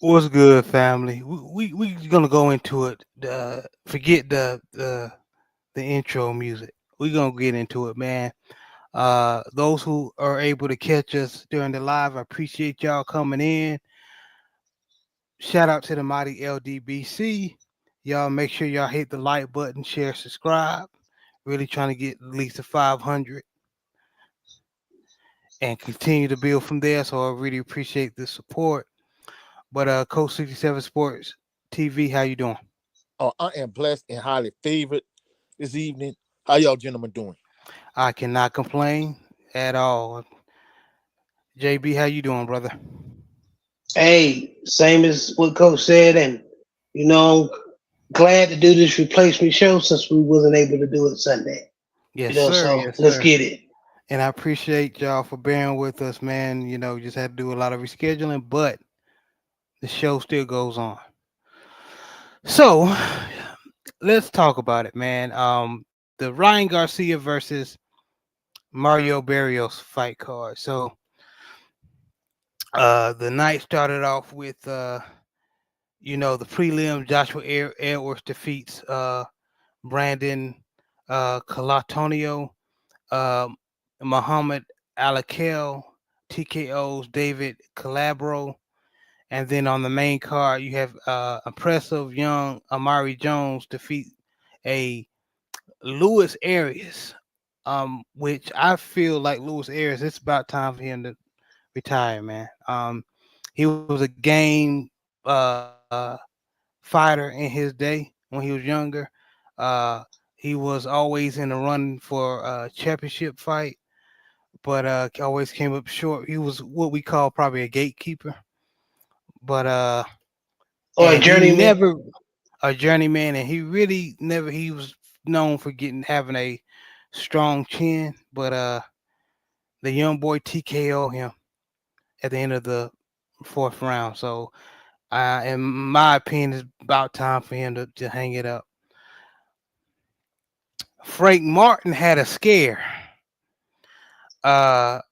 What's good, family? We gonna go into it. Forget the intro music. We gonna get into it, man. Those who are able to catch us during the live, I appreciate y'all coming in. Shout out to the mighty LDBC. Y'all make sure y'all hit the like button, share, subscribe. Really trying to get at least to 500 and continue to build from there. So I really appreciate the support. But Coach 67 Sports TV, how you doing? I am blessed and highly favored this evening. How y'all gentlemen doing? I cannot complain at all. JB, how you doing, brother? Hey, same as what Coach said, and you know, glad to do this replacement show since we wasn't able to do it Sunday. Yes, sir. So Yes, let's sir. get it. And I appreciate y'all for bearing with us, man. Just had to do a lot of rescheduling, but the show still goes on. So let's talk about it, man. The Ryan Garcia versus Mario Barrios fight card. So the night started off with the prelim. Joshua Edwards defeats Brandon Calatonio. um, Muhammad Alakel, TKO's David Calabro, and then on the main card you have impressive young Amari Jones defeat a Luis Arias, which I feel like Luis Arias. It's about time for him to retire, man. He was a game fighter in his day when he was younger. Uh, he was always in the run for a championship fight, but always came up short. He was what we call probably a gatekeeper, but Or a and he journeyman. never a journeyman, and he really never. He was known for having a strong chin, but the young boy TKO him at the end of the fourth round. So, in my opinion, it's about time for him to hang it up. Frank Martin had a scare.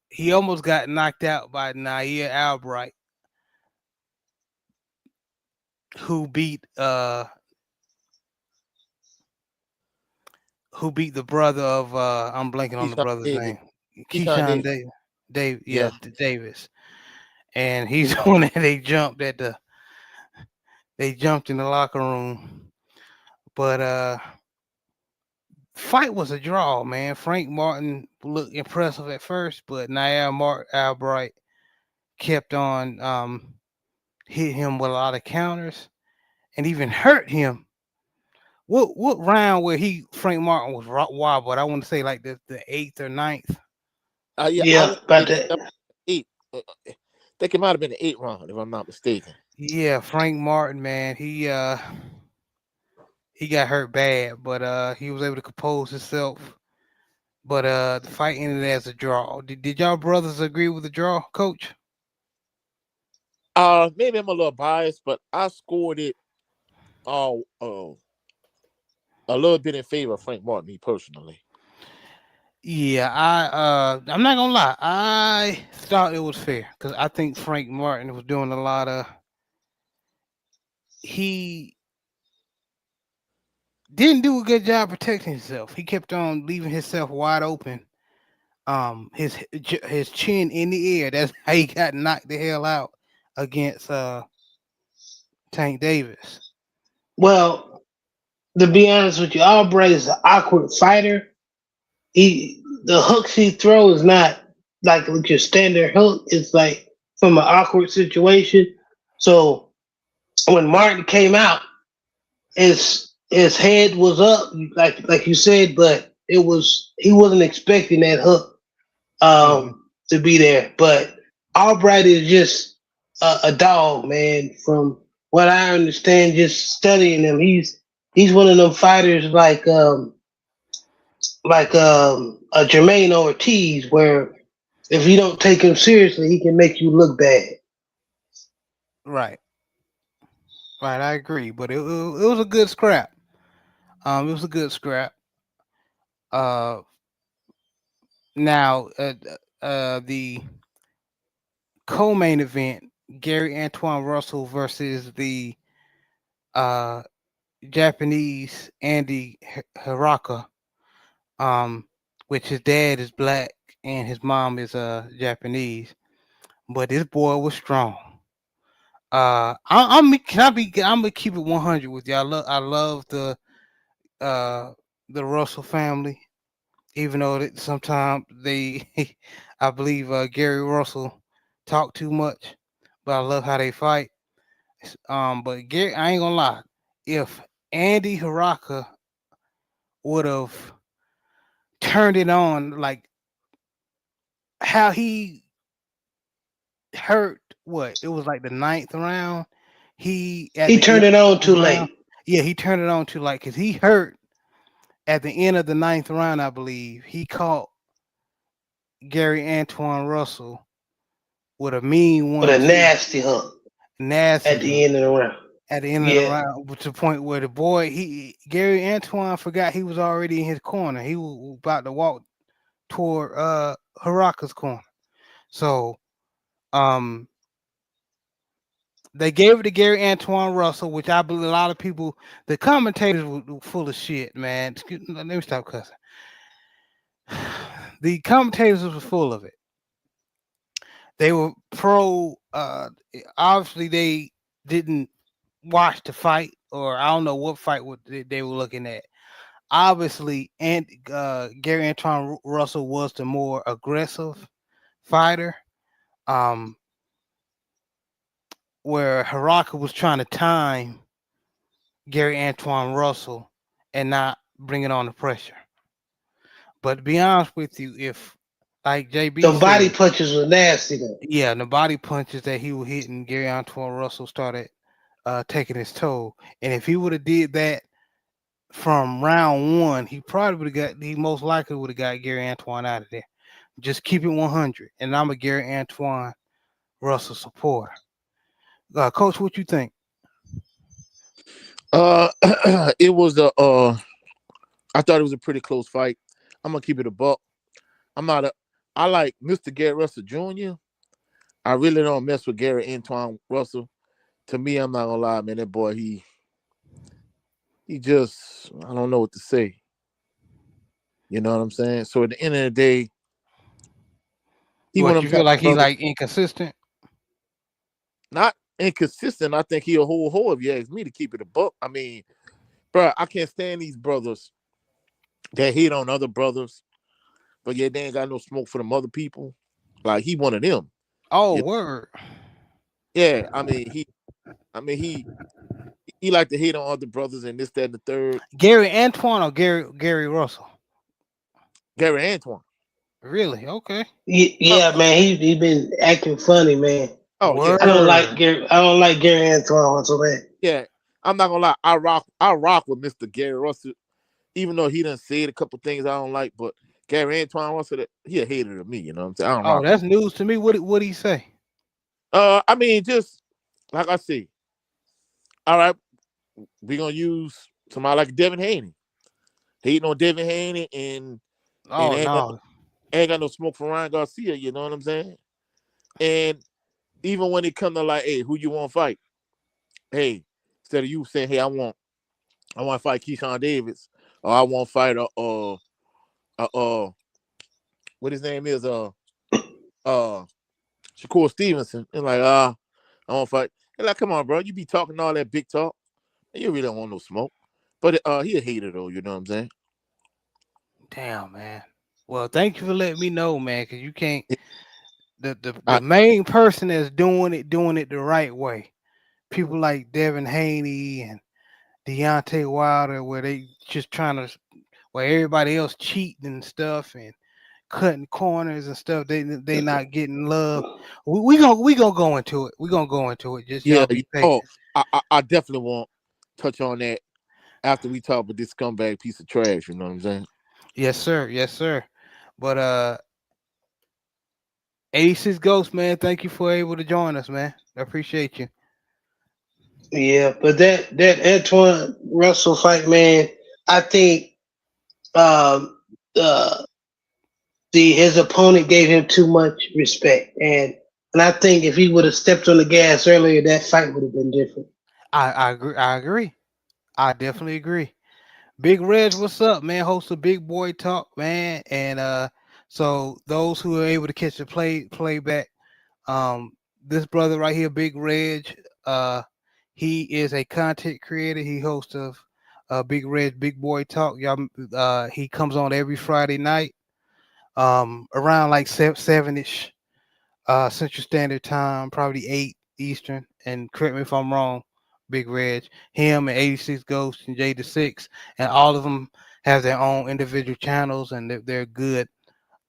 He almost got knocked out by Nair Albright, who beat uh who beat the brother of I'm blanking on the Keyshawn brother's Davis. name. Keyshawn Keyshawn Davis. Yeah. Davis. And he's the one that they jumped in the locker room. But fight was a draw, man. Frank Martin looked impressive at first, but Nair Albright kept on hit him with a lot of counters and even hurt him. What round where Frank Martin was wobbled? I want to say like the eighth or ninth. Yeah. I Yeah, want to about say that. that eight. I think it might have been the eighth round, if I'm not mistaken. Yeah, Frank Martin, man, he got hurt bad, but he was able to compose himself. But the fight ended as a draw. Did y'all brothers agree with the draw, Coach? Maybe I'm a little biased, but I scored it uh, uh a little bit in favor of Frank Martin, me personally. Yeah, I'm not gonna lie. I thought it was fair because I think Frank Martin was doing a lot of. He didn't do a good job protecting himself. He kept on leaving himself wide open. His chin in the air. That's how he got knocked the hell out against Tank Davis. Well, to be honest with you, Albright is an awkward fighter. The hooks he throws is not like your standard hook. It's like from an awkward situation. So when Martin came out, his head was up, like you said, but he wasn't expecting that hook Hmm. to be there. But Albright is just a dog, man. From what I understand, just studying him, he's one of them fighters like a Jermaine Ortiz, where if you don't take him seriously, he can make you look bad. Right, right. I agree, but it was a good scrap. It was a good scrap. Uh, Now the co-main event Gary Antoine Russell versus the uh, Japanese Andy Hiraka, um, which his dad is black and his mom is Japanese. But this boy was strong. I'm gonna keep it 100 with you. I love uh the Russell family, even though sometimes they, I believe Gary Russell talk too much, but I love how they fight. But Gary, I ain't gonna lie, if Andy Haraka would have turned it on like how he hurt, what it was like the ninth round, he at He the end turned it of on the too ninth round, late. yeah, he turned it on to like because he hurt at the end of the ninth round, I believe. He caught Gary Antoine Russell with a mean With one a two, nasty hook nasty at the hook end of the round. at the end of the Yeah. round, to the point where the boy, he Gary Antoine forgot he was already in his corner. He was about to walk toward Haraka's corner. So um they gave it to Gary Antoine Russell, which I believe a lot of people, the commentators were full of shit, man. Let me stop cussing. The commentators were full of it. They were pro. Obviously, they didn't watch the fight, or I don't know what fight they were looking at. Obviously, and Gary Antoine Russell was the more aggressive fighter. Um, where Haraka was trying to time Gary Antoine Russell and not bring it on the pressure. But to be honest with you, if like JB The said, body punches were nasty though. yeah, the body punches that he was hitting, Gary Antoine Russell started taking his toll. And if he would have did that from round one, he probably would have got. He most likely would have got Gary Antoine out of there. Just keep it 100. And I'm a Gary Antoine Russell supporter. Coach, what you think? It was a I thought it was a pretty close fight. I'm gonna keep it a buck. I'm not a I like Mr. Gary Russell Jr. I really don't mess with Gary Antoine Russell. To me, I'm not gonna lie, man. That boy, he just I don't know what to say. You know what I'm saying? So at the end of the day, he one What of you them feel type like of he brothers, like inconsistent? not inconsistent. I think he a whole hoe if you ask me to keep it a buck. I mean, bro, I can't stand these brothers that hate on other brothers, but yet they ain't got no smoke for them other people. Like he one of them. Oh, You word. Yeah, I mean he like to hate on other brothers and this, that, and the third. Gary Antoine or Gary Russell? Gary Antoine. Really? Okay. Oh, Yeah, man. He been acting funny, man. oh yeah, I don't like Word. Gary. I don't like Gary Antoine Russell, man. yeah. I'm not gonna lie. I rock with Mr. Gary Russell, even though he done said a couple things I don't like. But Gary Antoine Russell, he a hater of me. You know what I'm saying? I don't Oh, rock with that's him. news to me. What he say? I mean, just like I said, all right, we gonna use somebody like Devin Haney. Hating on Devin Haney and Oh no. ain't got no smoke for Ryan Garcia. You know what I'm saying? And even when it come to like, hey, who you want to fight? Hey, instead of you saying, hey, I want to fight Keyshawn Davis, or I want to fight what his name is uh Shakur Stevenson, and like I want to fight. And like, come on, bro, you be talking all that big talk, and you really don't want no smoke. But he a hater though, you know what I'm saying? Damn, man. Well, thank you for letting me know, man, because you can't. The I main person that's doing it the right way. People like Devin Haney and Deontay Wilder, where they just trying to, where everybody else cheating and stuff and cutting corners and stuff. They not getting love. We gonna go into it. We gonna go into it. Just yeah, y'all be oh, patient. I definitely want touch on that after we talk about this scumbag piece of trash. You know what I'm saying? Yes, sir. Yes, sir. But 86 Ghost, man, thank you for able to join us, man. I appreciate you. Yeah, but that Antoine Russell fight, man. I think um, uh, the his opponent gave him too much respect, and And I think if he would have stepped on the gas earlier, that fight would have been different. I agree. I agree. I definitely agree. Big Reg, what's up, man? Host of Big Boy Talk, man. And so those who are able to catch the playback, um, this brother right here, Big Reg, he is a content creator. He hosts of Big Reg Big Boy Talk. Y'all, he comes on every Friday night, around like seven ish, Central Standard Time, probably 8 Eastern. And correct me if I'm wrong, Big Reg. Him and 86 Ghost and Jay the Six, and all of them have their own individual channels, and they're good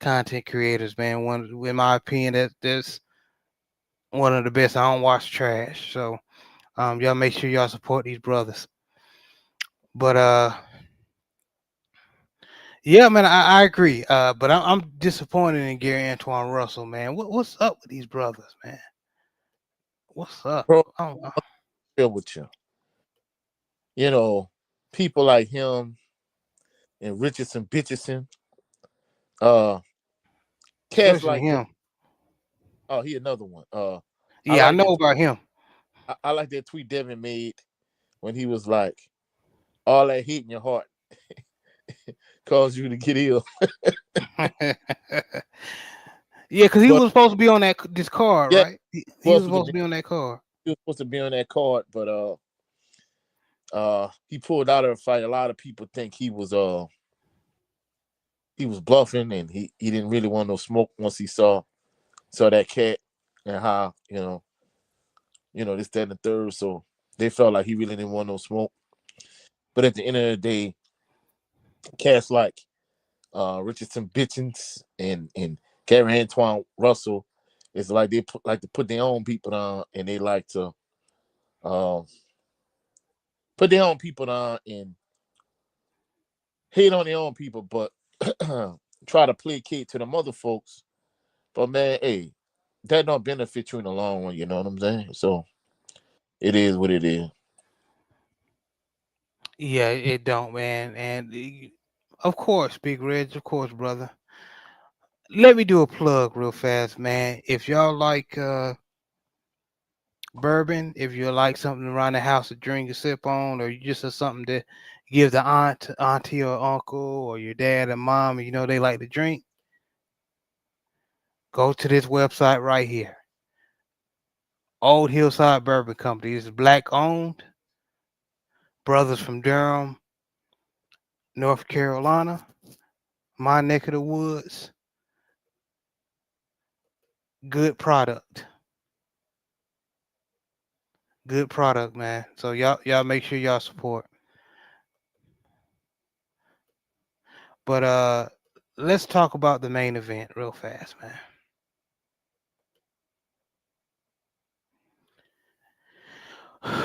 content creators, man. One, in my opinion, that's one of the best. I don't watch trash, so y'all make sure y'all support these brothers. But yeah, man, I agree. But I'm disappointed in Gary Antoine Russell, man. What's up with these brothers, man? What's up? Bro, Oh, I'm real with you. You know, people like him and Richardson, uh, cats especially like that. him. Oh, he another one. I Yeah, I like know that. about him. I like that tweet Devin made when he was like, "All that hate in your heart caused you to get ill." Yeah, because he But was supposed to be on this card, yeah, right? He was supposed to supposed to be, be on that card. he was supposed to be on that card, but he pulled out of the fight. A lot of people think he was bluffing, and he didn't really want no smoke once he saw that cat and how this, that, and the third. So they felt like he really didn't want no smoke. But at the end of the day, cats like Richardson Bitchens and Gary Antoine Russell, it's like like to put their own people down, and they like to uh, put their own people down and hate on their own people, but try to placate to the mother folks. But man, hey, that don't benefit you in the long run. You know what I'm saying? So it is what it is. Yeah, it don't, man. And of course, Big Reg, of course, brother. Let me do a plug real fast, man. If y'all like bourbon, if you like something around the house to drink and sip on, or you just have something to give the auntie or uncle, or your dad and mom, you know they like to drink, go to this website right here. Old Hillside Bourbon Company. It's black owned. Brothers from Durham, North Carolina, my neck of the woods. Good product. Good product, man. So y'all make sure y'all support. But let's talk about the main event real fast, man.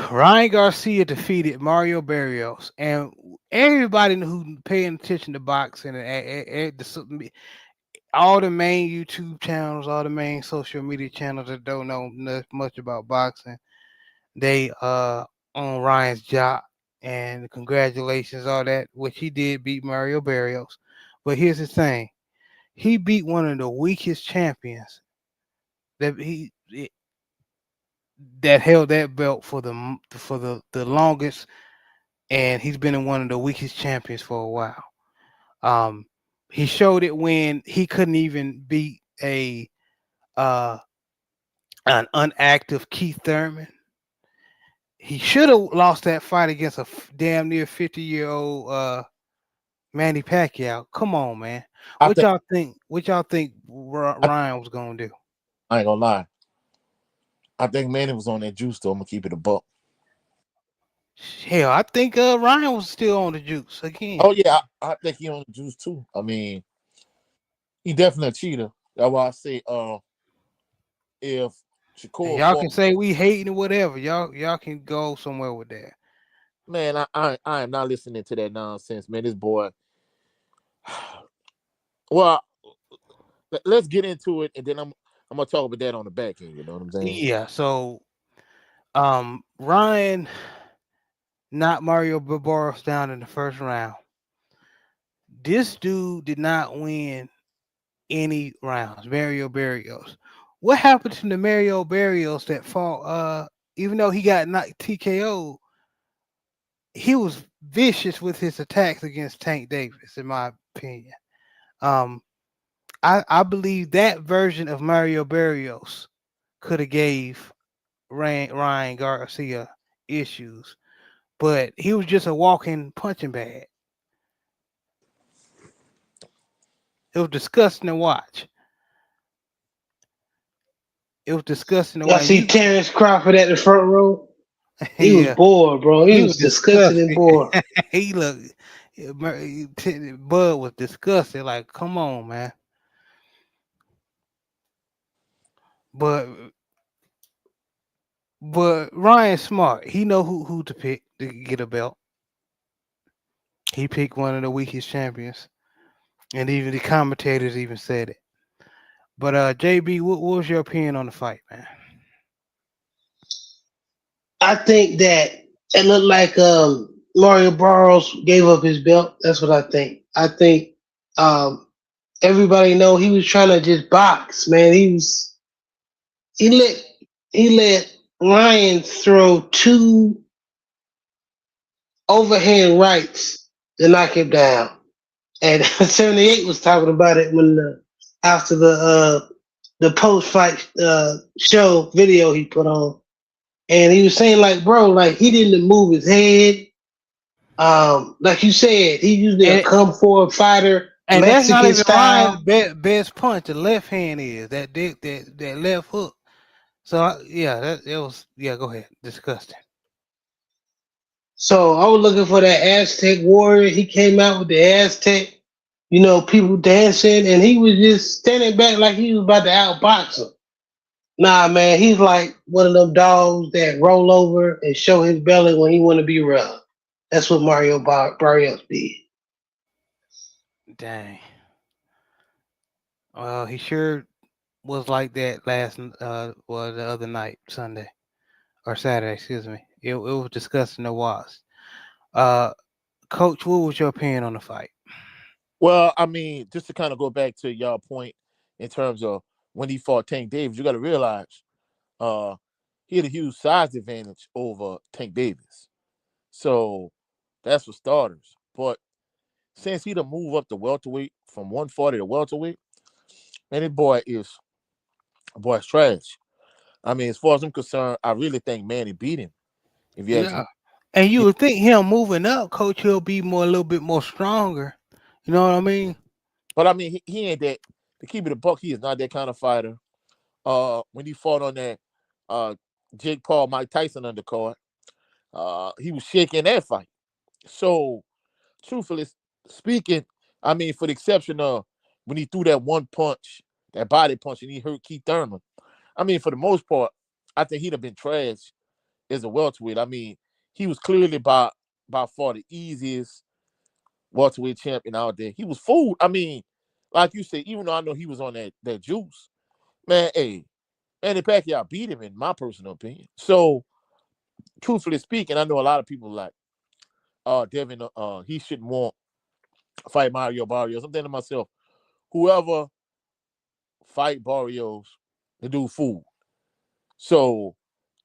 Ryan Garcia defeated Mario Barrios, and everybody who paying attention to boxing and all the main YouTube channels, all the main social media channels that don't know much about boxing, they on Ryan's job, and congratulations, all that, which he did beat Mario Barrios. But here's the thing: he beat one of the weakest champions that that held that belt for the longest, and he's been in one of the weakest champions for a while. Um, he showed it when he couldn't even beat a uh an unactive Keith Thurman. He should have lost that fight against a damn near 50-year-old Manny Pacquiao. Come on, man. I think What y'all think I, Ryan was gonna do? I ain't gonna lie. I think Manny was on that juice though. I'm gonna keep it a buck. Hell, I think Ryan was still on the juice again. Oh yeah, I think he on the juice too. I mean, he definitely a cheater. That's why I say if And Shakur y'all fought, can say we hating or whatever. Y'all can go somewhere with that. man, I am not listening to that nonsense, man. This boy. Well, let's get into it, and then I'm gonna talk about that on the back end. You know what I'm saying? Yeah. So Ryan knocked Mario Barbaros down in the first round. This dude did not win any rounds. Mario Barrios. What happened to the Mario Barrios that fought? Even though he got not TKO, he was vicious with his attacks against Tank Davis, in my opinion. Um, I believe that version of Mario Barrios could have gave Ryan Garcia issues, but he was just a walking punching bag. It was disgusting to watch. It was disgusting to Y'all watch. see Terrence Crawford at the front row? He was Yeah, bored, bro. He he was was disgusted and disgusting. bored. He looked. Bud was disgusted. Like, come on, man. But Ryan Smart, he know who to pick to get a belt. He picked one of the weakest champions, and even the commentators even said it. But JB, what was your opinion on the fight, man? I think that it looked like Mario Barros gave up his belt. That's what I think. I think um, everybody know he was trying to just box, man. He let he let Ryan throw two overhand rights to knock him down. And 78 was talking about it when after the post fight show video he put on, and he was saying like, bro, like he didn't move his head. Like you said, he usually a And come forward fighter, that's not Mexican even Ryan's style. best punch. The left hand is that left hook. So yeah, that was yeah. Go ahead, disgusting. So I was looking for that Aztec warrior. He came out with the Aztec, people dancing, and he was just standing back like he was about to outbox him. Nah, man, he's like one of them dogs that roll over and show his belly when he want to be rubbed. That's what Barrios did. Dang. Well, he sure was like that the other night, Sunday or Saturday, excuse me. It was disgusting to watch. Uh, Coach, what was your opinion on the fight? Well, I mean, just to kind of go back to y'all point in terms of when he fought Tank Davis, you got to realize uh, he had a huge size advantage over Tank Davis. So that's for starters. But since he done move up the welterweight from 140 to welterweight, man, this boy's trash. I mean, as far as I'm concerned, I really think Manny beat him. If you ask me, Yeah, and you yeah. would think him moving up, Coach, he'll be a little bit more stronger. You know what I mean? But I mean, he ain't that. To keep it a buck, he is not that kind of fighter. When he fought on that uh Jake Paul Mike Tyson undercard, he was shaking that fight. So truthfully speaking, I mean, for the exception of when he threw that one punch, that body punch, and he hurt Keith Thurman. I mean, for the most part, I think he'd have been trash as a welterweight. I mean, he was clearly by far the easiest welterweight champion out there. He was fooled. I mean, like you said, even though I know he was on that juice, man, hey, Manny Pacquiao beat him in my personal opinion. So, truthfully speaking, I know a lot of people like, Devin, he shouldn't want to fight Mario Barrios. I'm thinking to myself, whoever fight Barrios, the dude fool. So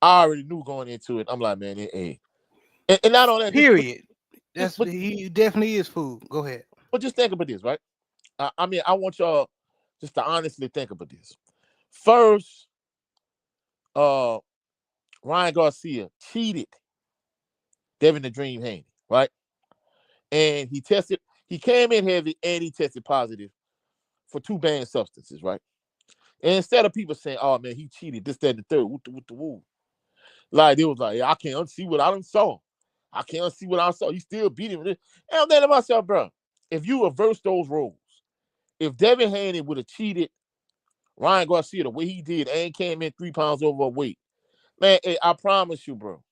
I already knew going into it. I'm like, man, hey, and not only that, Period. just That's he definitely is food. Go ahead. but just think about this, right? I mean, I want y'all just to honestly think about this. First, uh, Ryan Garcia cheated Devin the Dream Haney, right? And he came in heavy and he tested positive for two banned substances, right? And instead of people saying, oh man, he cheated, this, that, and the third, with the woo. Like it was like, yeah, I can't unsee what I done saw. I can't unsee what I saw. He still beat him. And I'm thinking to myself, bro, if you reverse those roles, if Devin Haney would have cheated Ryan Garcia the way he did and came in 3 pounds overweight, man, hey, I promise you, bro,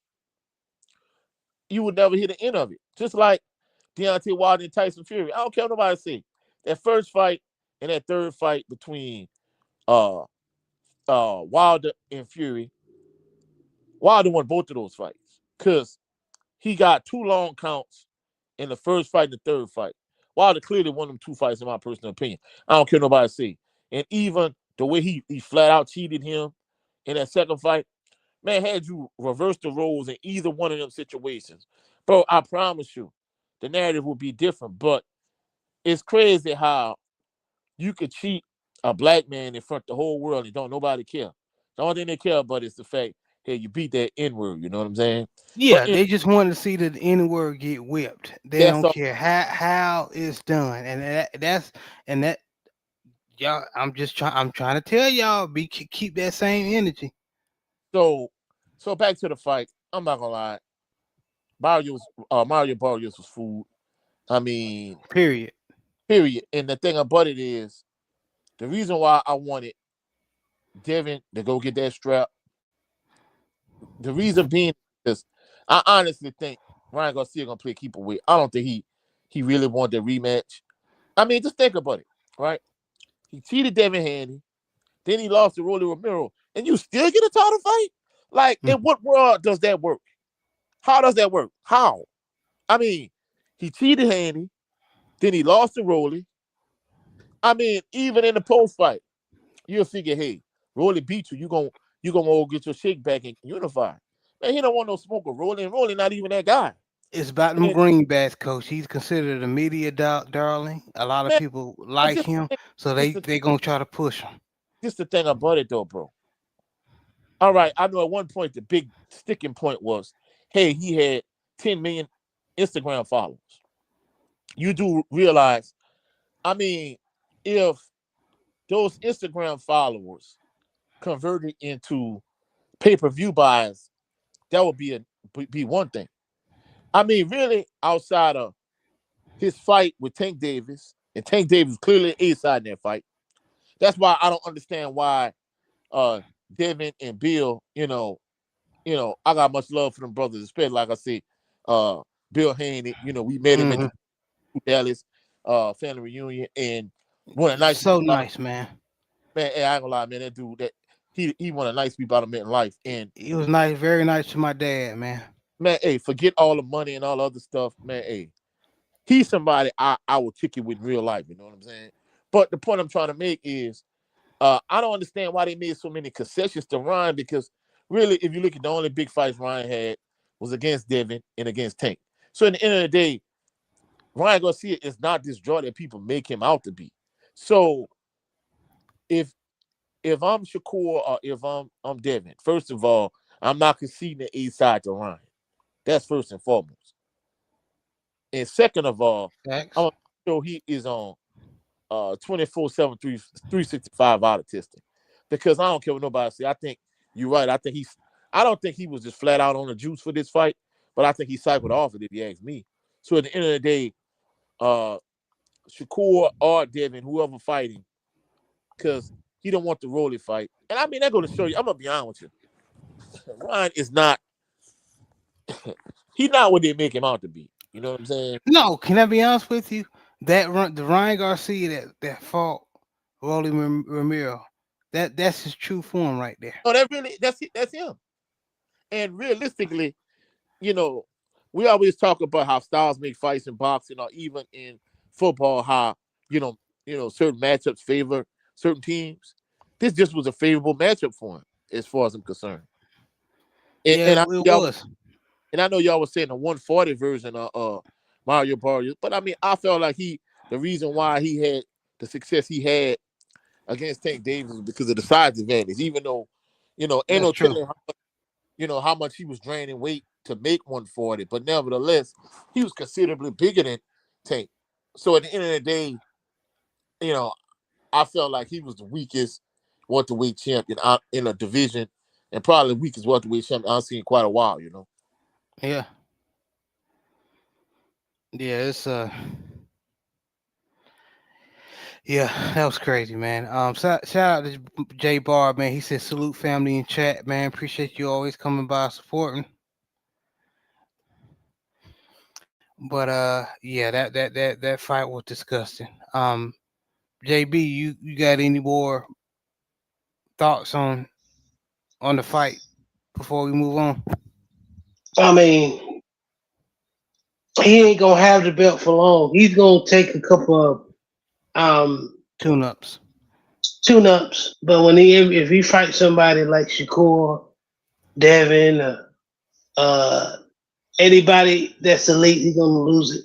you would never hear the end of it. Just like Deontay Wilder and Tyson Fury. I don't care what nobody say. That first fight and that third fight between uh Wilder and Fury, Wilder won both of those fights. Because he got 2 long counts in the first fight and the third fight. Wilder clearly won them 2 fights, in my personal opinion. I don't care what nobody say. And even the way he flat out cheated him in that second fight, man, had you reverse the roles in either one of them situations, bro, I promise you, the narrative would be different. But it's crazy how you could cheat a black man in front of the whole world and don't nobody care. The only thing they care about is the fact, hey, you beat that N word. You know what I'm saying? But Yeah, they just want to see the N word get whipped. They that's don't all. care how it's done, and that y'all. I'm trying to tell y'all, keep that same energy. So, so back to the fight. I'm not gonna lie. Mario Barrios was food. I mean, Period. period. And the thing about it is, the reason why I wanted Devin to go get that strap, the reason being is I honestly think Ryan Garcia gonna play keeper weight. I don't think he really wanted the rematch. I mean, just think about it, right? He cheated Devin Haney, then he lost to Rolly Romero, and you still get a title fight? Like, in Mhm. what world does that work? How does that work? How? I mean, he cheated Haney, then he lost to Rolly. I mean, even in the post fight, you'll figure, hey, Rolly beat you. You gonna go get your shake back and unify. Man, he don't want no smoke with Rolly, and Rolly not even that guy. It's about them And greenbacks, coach. He's considered a media darling. A lot of man, people but like him, so just they gonna try to push him. the thing about it though, bro. All right, I know at one point the big sticking point was, hey, he had 10 million Instagram followers. You do realize, I mean, if those Instagram followers converted into pay-per-view buys, that would be one thing. I mean, really, outside of his fight with Tank Davis, and Tank Davis clearly A side in that fight. That's why I don't understand why Devin and Bill, I got much love for them brothers, especially like I said, uh, Bill Haney, we met him at Hmm. the Dallas family reunion, and one of the nicest So people I nice, man. man, hey, I ain't gonna lie, man, that dude that he one of the nice people I met in life. And He was nice, very nice to my dad, man. man, hey, forget all the money and all the other stuff, man. Hey, he's somebody I would kick it with in real life, you know what I'm saying? But the point I'm trying to make is I don't understand why they made so many concessions to Ryan, because really, if you look at the only big fights Ryan had was against Devin and against Tank. So at the end of the day, Ryan Garcia is not this draw that people make him out to be. So if I'm Shakur or if I'm Devin, first of all, I'm not conceding the A side to Ryan. That's first and foremost. And second of all, I'm Facts. gonna show he is on 24/7, 365 out of testing. Because I don't care what nobody say. I think you're right. I don't think he was just flat out on the juice for this fight, but I think he cycled off it if you ask me. So at the end of the day, uh Shakur or Devin, whoever fighting, because he don't want the Rolly fight. And I mean, that go to show you, I'm gonna be honest with you. Ryan is not he's not what they make him out to be. You know what I'm saying? No, can I be honest with you? The Ryan Garcia that fought Rolly Ramiro, that's his true form right there. No, that's him. And realistically, you know, we always talk about how styles make fights in boxing or even in football, how, you know, certain matchups favor certain teams. This just was a favorable matchup for him, as far as I'm concerned. And, Yeah, and I it y'all was. and I know y'all was saying the 140 version of Mario Barrios, but I mean I felt like the reason why he had the success he had against Tank Davis was because of the size advantage, even though, ain't That's no true. telling how much he was draining weight to make 140, but nevertheless, he was considerably bigger than Tank. So at the end of the day, you know, I felt like he was the weakest welterweight champion out in a division, and probably the weakest welterweight champion I've seen in quite a while. Yeah, yeah. Yeah, that was crazy, man. Shout out to Jay Bar, man. He said salute family in chat, man. Appreciate you always coming by supporting. But yeah, that fight was disgusting. JB, you got any more thoughts on the fight before we move on? I mean, he ain't gonna have the belt for long. He's gonna take a couple of um Tune ups. tune-ups. But when if he fights somebody like Shakur, Devin, uh, anybody that's elite, he's gonna lose it.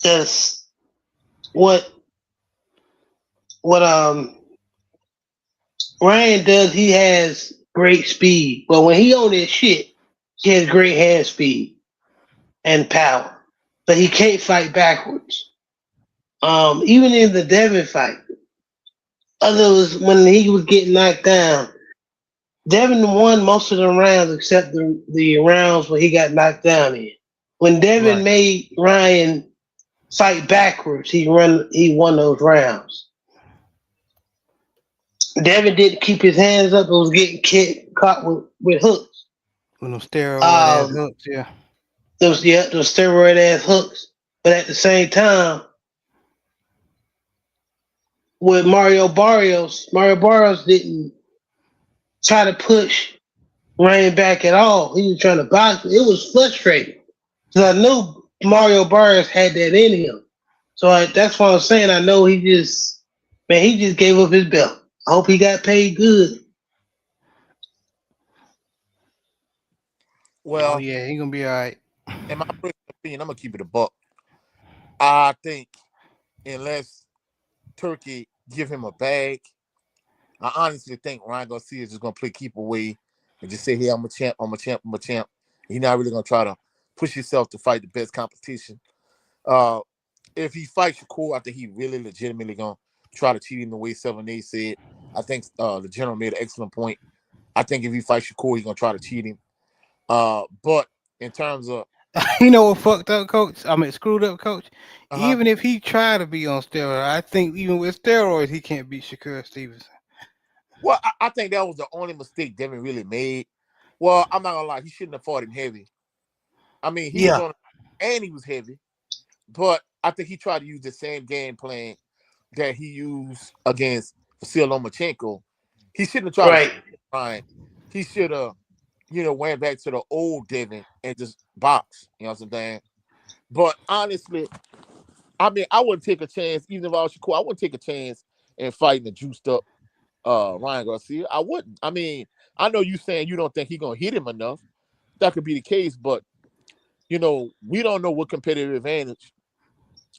That's what what Ryan does. He has great speed, but when he on his shit, he has great hand speed and power. But he can't fight backwards. Even in the Devin fight, others when he was getting knocked down, Devin won most of the rounds except the rounds where he got knocked down in. When Devin Right. made Ryan fight backwards, he won those rounds. Devin didn't keep his hands up and was getting caught with hooks. With them steroid ass Um, hooks, yeah. those steroid ass hooks. But at the same time, with Mario Barrios didn't try to push Ryan back at all. He was trying to box. It was frustrating because I knew Mario Barrios had that in him. So that's why I'm saying I know he just gave up his belt. I hope he got paid good. Oh Well, yeah, he gonna be all right. in my personal opinion, I'm gonna keep it a buck. I think unless Turkey give him a bag, I honestly think Ryan Garcia is just gonna play keep away and just say, "Hey, I'm a champ. I'm a champ. I'm a champ." He's not really gonna try to push himself to fight the best competition. Uh, if he fights Shakur, I think he really legitimately gonna try to cheat him the way 7A said. I think the general made an excellent point. I think if he fights Shakur, he's gonna try to cheat him. But in terms of You know what fucked up, coach? I mean, screwed up, coach. uh-huh. Even if he tried to be on steroids, I think even with steroids, he can't beat Shakur Stevenson. Well, I think that was the only mistake Devin really made. Well, I'm not gonna lie, he shouldn't have fought him heavy. I mean, he was Yeah, on and he was heavy, but I think he tried to use the same game plan that he used against Vasil Lomachenko. He shouldn't have tried to Right. fight Ryan. He should have, went back to the old Devin and just box. You know what I'm saying? But honestly, I mean, I wouldn't take a chance, even if I was Shakur, I wouldn't take a chance in fighting a juiced up Ryan Garcia. I wouldn't. I mean, I know you saying you don't think he's gonna hit him enough. That could be the case, but we don't know what competitive advantage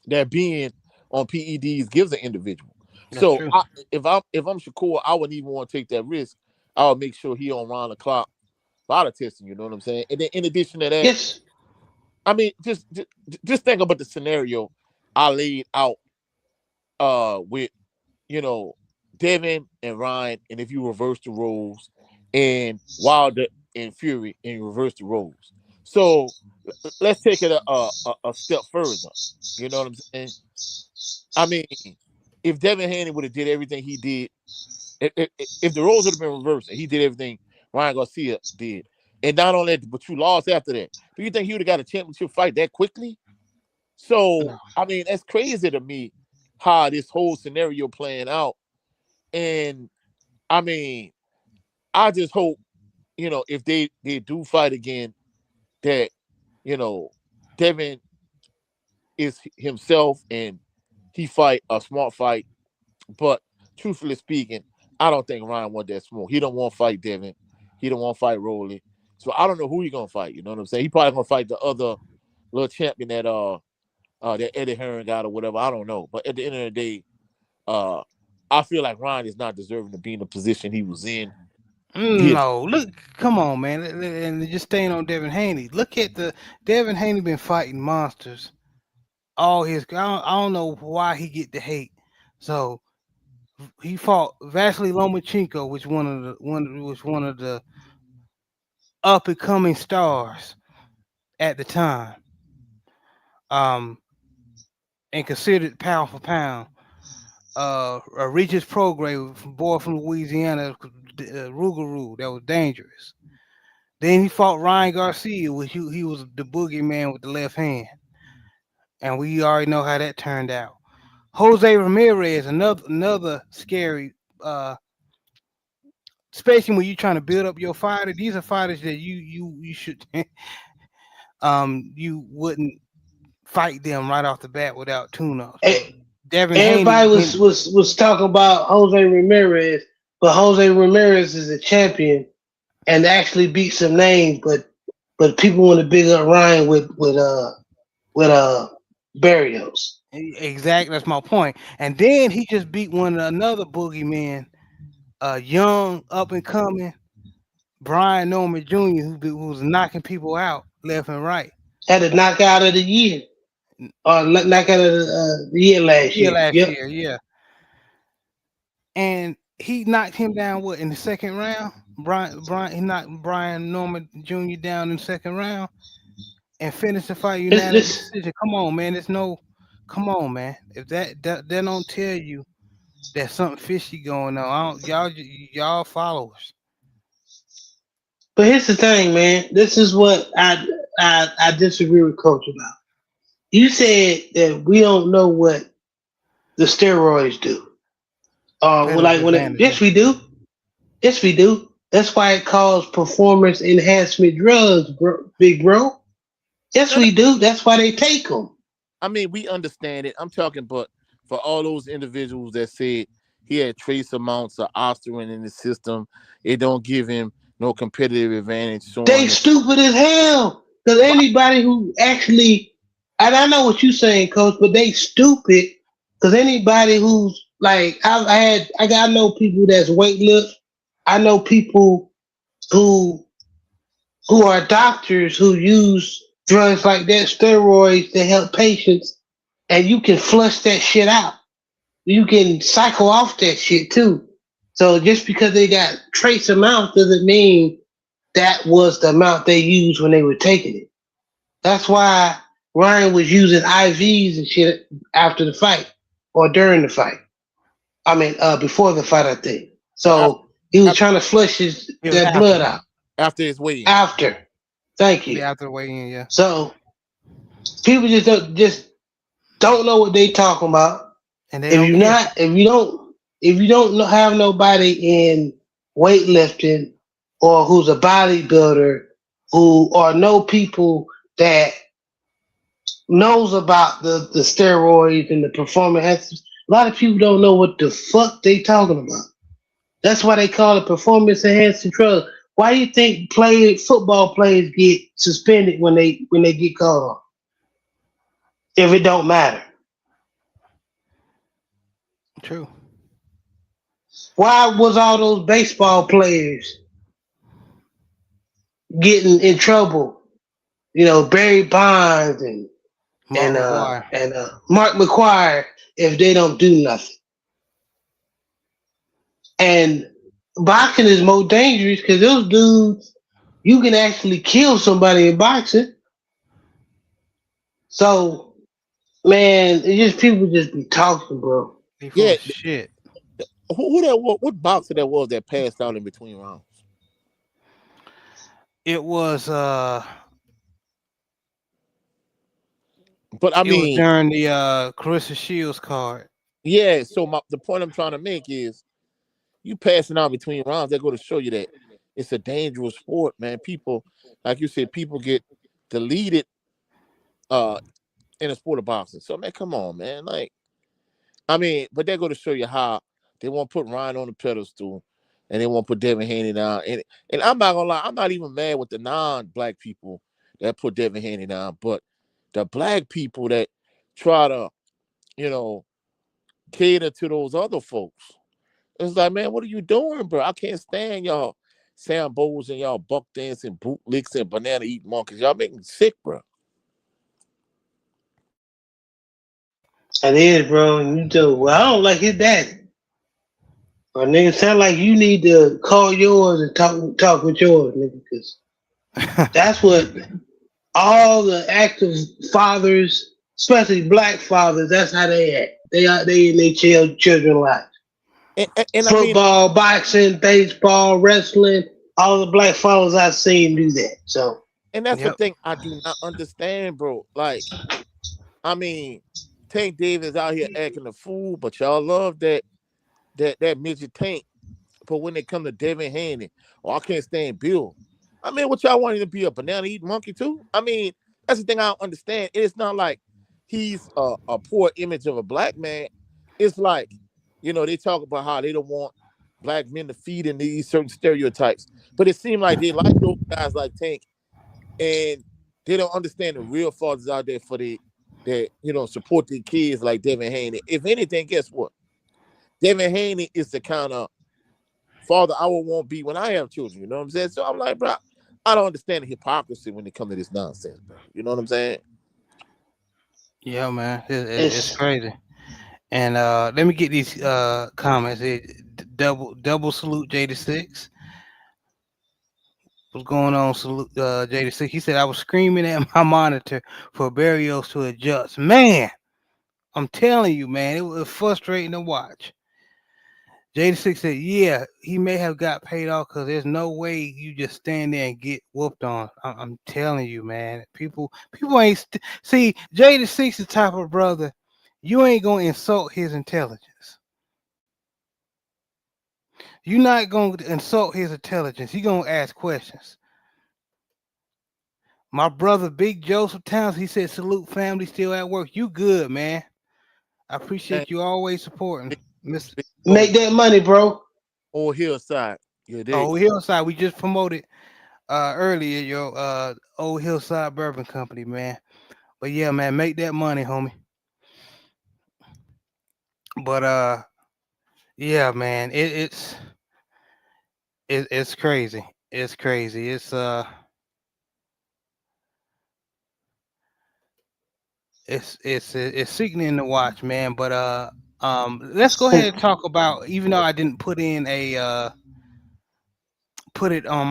that being on PEDs gives an individual. that's So true. if I'm Shakur, I wouldn't even want to take that risk. I would make sure he on round the clock body testing. You know what I'm saying? And then in addition to that, Yes. I mean, just think about the scenario I laid out with you know Devin and Ryan, and if you reverse the roles, and Wilder and Fury, and you reverse the roles. So let's take it a step further. You know what I'm saying? I mean, if Devin Haney would have did everything he did, if the roles would have been reversed and he did everything Ryan Garcia did, and not only that, but you lost after that, do you think he would have got a championship fight that quickly? So, No. I mean, that's crazy to me how this whole scenario playing out. And I mean, I just hope, if they do fight again, that, you know, Devin is himself and he fight a smart fight. But truthfully speaking, I don't think Ryan want that smoke. He don't want to fight Devin. He don't want to fight Rolly. So I don't know who he gonna fight. You know what I'm saying? He probably gonna fight the other little champion that Eddie Hearn got or whatever. I don't know. But at the end of the day, uh, I feel like Ryan is not deserving to be in the position he was in. He No, look, come on, man, and just staying on Devin Haney. Look at the Devin Haney been fighting monsters all his. I don't know why he get the hate. So he fought Vasily Lomachenko, which one of the up and coming stars at the time, um, and considered pound for pound. Regis Prograis, boy from Louisiana, Rougarou, that was dangerous. Then he fought Ryan Garcia, which he was the boogeyman with the left hand, and we already know how that turned out. Jose Ramirez, another scary, especially when you're trying to build up your fighter. These are fighters that you should you wouldn't fight them right off the bat without tune-ups. Hey, Devin Everybody Haney. was talking about Jose Ramirez, but Jose Ramirez is a champion and actually beat some names, but people want to big up Ryan with Barrios. Exactly, that's my point. And then he just beat another boogeyman, young up and coming Brian Norman Jr., who was knocking people out left and right. Had a knockout of the year or knockout of the year last Yeah, year. last Yep. year, yeah. And he knocked him down what in the second round? He knocked Brian Norman Jr. down in the second round and finished the fight unanimous This decision. Come on, man. Come on, man. If that don't tell you there's something fishy going on, y'all followers. But here's the thing, man. This is what I disagree with Coach about. You said that we don't know what the steroids do. Well, Competitive like advantage, yeah. yes we do. Yes we do. That's why it calls performance enhancement drugs, big bro. Yes No, no, we do. That's why they take them. I mean, we understand it. I'm talking, but for all those individuals that said he had trace amounts of ostarine in the system, it don't give him no competitive advantage. So They on and stupid as hell. Because why? anybody who actually, and I know what you're saying, Coach, but they stupid. Because anybody who's like, I know people that's weightlift. I know people who who are doctors who use drugs like that, steroids to help patients, and you can flush that shit out. You can cycle off that shit too. So just because they got trace amounts doesn't mean that was the amount they used when they were taking it. That's why Ryan was using IVs and shit after the fight or during the fight. I mean, before the fight, I think. So So he was after, trying to flush It was that after. blood out after his weigh-in, after. Thank you. Yeah, after the weigh in, yeah. So people just don't know what they talking about. And they If don't you care. not, if you don't have nobody in weightlifting or who's a bodybuilder who or know people that knows about the steroids and the performance enhancers, a lot of people don't know what the fuck they talking about. That's why they call it performance enhancing drugs. Why do you think football players get suspended when they get caught on? If it don't matter. True. Why was all those baseball players getting in trouble? You know, Barry Bonds Mark McGuire. and Mark McGuire if they don't do nothing. And boxing is more dangerous because those dudes you can actually kill somebody in boxing. So man, it just people just be talking, bro. They full yeah. of shit. Who that was? What boxer that was that passed out in between rounds? It was But I it was mean, during the Carissa Shields card. yeah. So the point I'm trying to make is you passing out between rounds. They're going to show you that it's a dangerous sport, man. People, like you said, people get deleted uh in a sport of boxing. So man, come on, man. Like, I mean, but they're going to show you how they won't put Ryan on the pedestal and they won't put Devin Haney down. And I'm not gonna lie, I'm not even mad with the non-black people that put Devin Haney down, but the black people that try to, you know, cater to those other folks. It's like, man, what are you doing, bro? I can't stand y'all Sambos and y'all buck dancing bootlicks and banana eating monkeys. Y'all make me sick, bro. It is, bro. And you do. Well, I don't like his daddy. But nigga, sound like you need to call yours and talk with yours, nigga, because that's what all the active fathers, especially black fathers, that's how they act. They in their children lives. And I mean, Football, boxing, baseball, wrestling, all the black fathers I've seen do that. So and that's the Yep. thing I do not understand, bro. Like, I mean, Tank Davis out here acting a fool, but y'all love that midget Tank. But when it come to Devin Haney, oh, I can't stand Bill. I mean, what y'all want him to be a banana eating monkey too? I mean, that's the thing I don't understand. It's not like he's a poor image of a black man. it's like, they talk about how they don't want black men to feed into these certain stereotypes, but it seems like they like those guys like Tank, and they don't understand the real fathers out there for that support their kids like Devin Haney. If anything, guess what? Devin Haney is the kind of father I would want to be when I have children. You know what I'm saying? So I'm like, bro, I don't understand the hypocrisy when it comes to this nonsense, bro. You know what I'm saying? Yeah, man, it's It's crazy. And let me get these comments. Double salute J6. What's going on? Salute J6. He said I was screaming at my monitor for Barrios to adjust. Man, I'm telling you, man, it was frustrating to watch. J6 said, yeah, he may have got paid off because there's no way you just stand there and get whooped on. I'm telling you, man. People ain't see J6 the type of brother. You ain't gonna insult his intelligence. You're not gonna insult his intelligence. You're gonna ask questions. My brother, Big Joseph Towns, he said, salute family still at work. You good, man. I Man, appreciate you always supporting. Miss big make that money, bro. old hillside. Yeah, dig. Oh Hillside, we just promoted earlier your old Hillside Bourbon Company, man. But yeah, man, make that money, homie. But yeah, man, it's crazy. It's crazy. It's sickening to watch, man. But let's go ahead and talk about. Even though I didn't put it on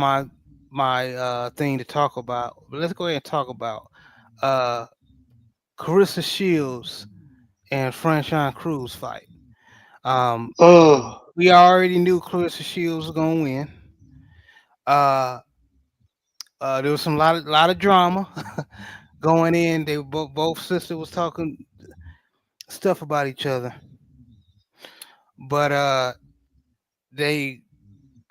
my thing to talk about, but let's go ahead and talk about uh Carissa Shields and Franchon Cruz fight. Um, Mm. we already knew Clarissa Shields was gonna win. Uh, there was some lot of drama going in. They both sisters was talking stuff about each other, but they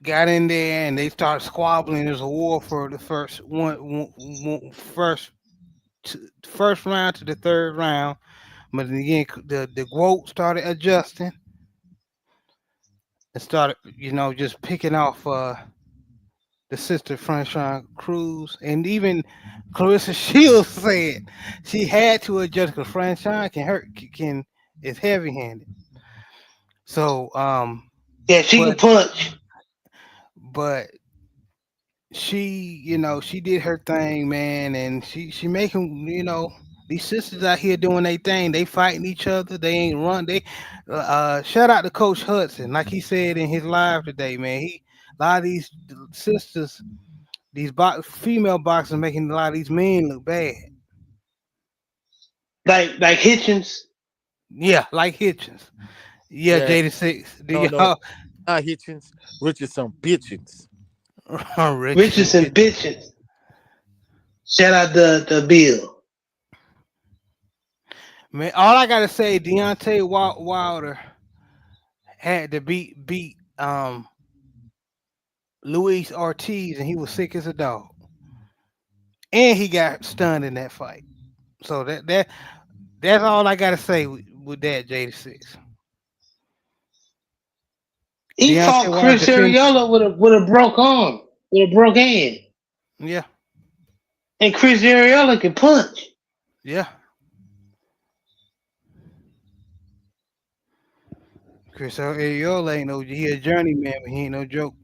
got in there and they started squabbling. There's a war for the first round to the third round. But then again, the quote started adjusting and started, just picking off the sister Franchon Cruz, and even Clarissa Shields said she had to adjust because Franchon can is heavy handed. So Yeah, she can but punch. but she did her thing, man, and she making these sisters out here doing their thing. They fighting each other. They ain't run. They shout out to Coach Hudson, like he said in his live today, man. A lot of these sisters. These female boxers making a lot of these men look bad. Like Hitchens. Yeah, like Hitchens. Yeah, Yeah, J6. Do no, y'all not Hitchens, Richardson bitchins. Richardson Richardson bitch? bitches. Shout out the Bill. Man, all I gotta say, Deontay Wilder had to beat Luis Ortiz, and he was sick as a dog, and he got stunned in that fight. So that's all I gotta say with that J6. He Deontay fought Wilder Chris defend. Ariola with a broke arm, with a broke hand. Yeah, And Chris Ariola can punch. yeah. Chris Ariola ain't no he a journeyman, but he ain't no joke.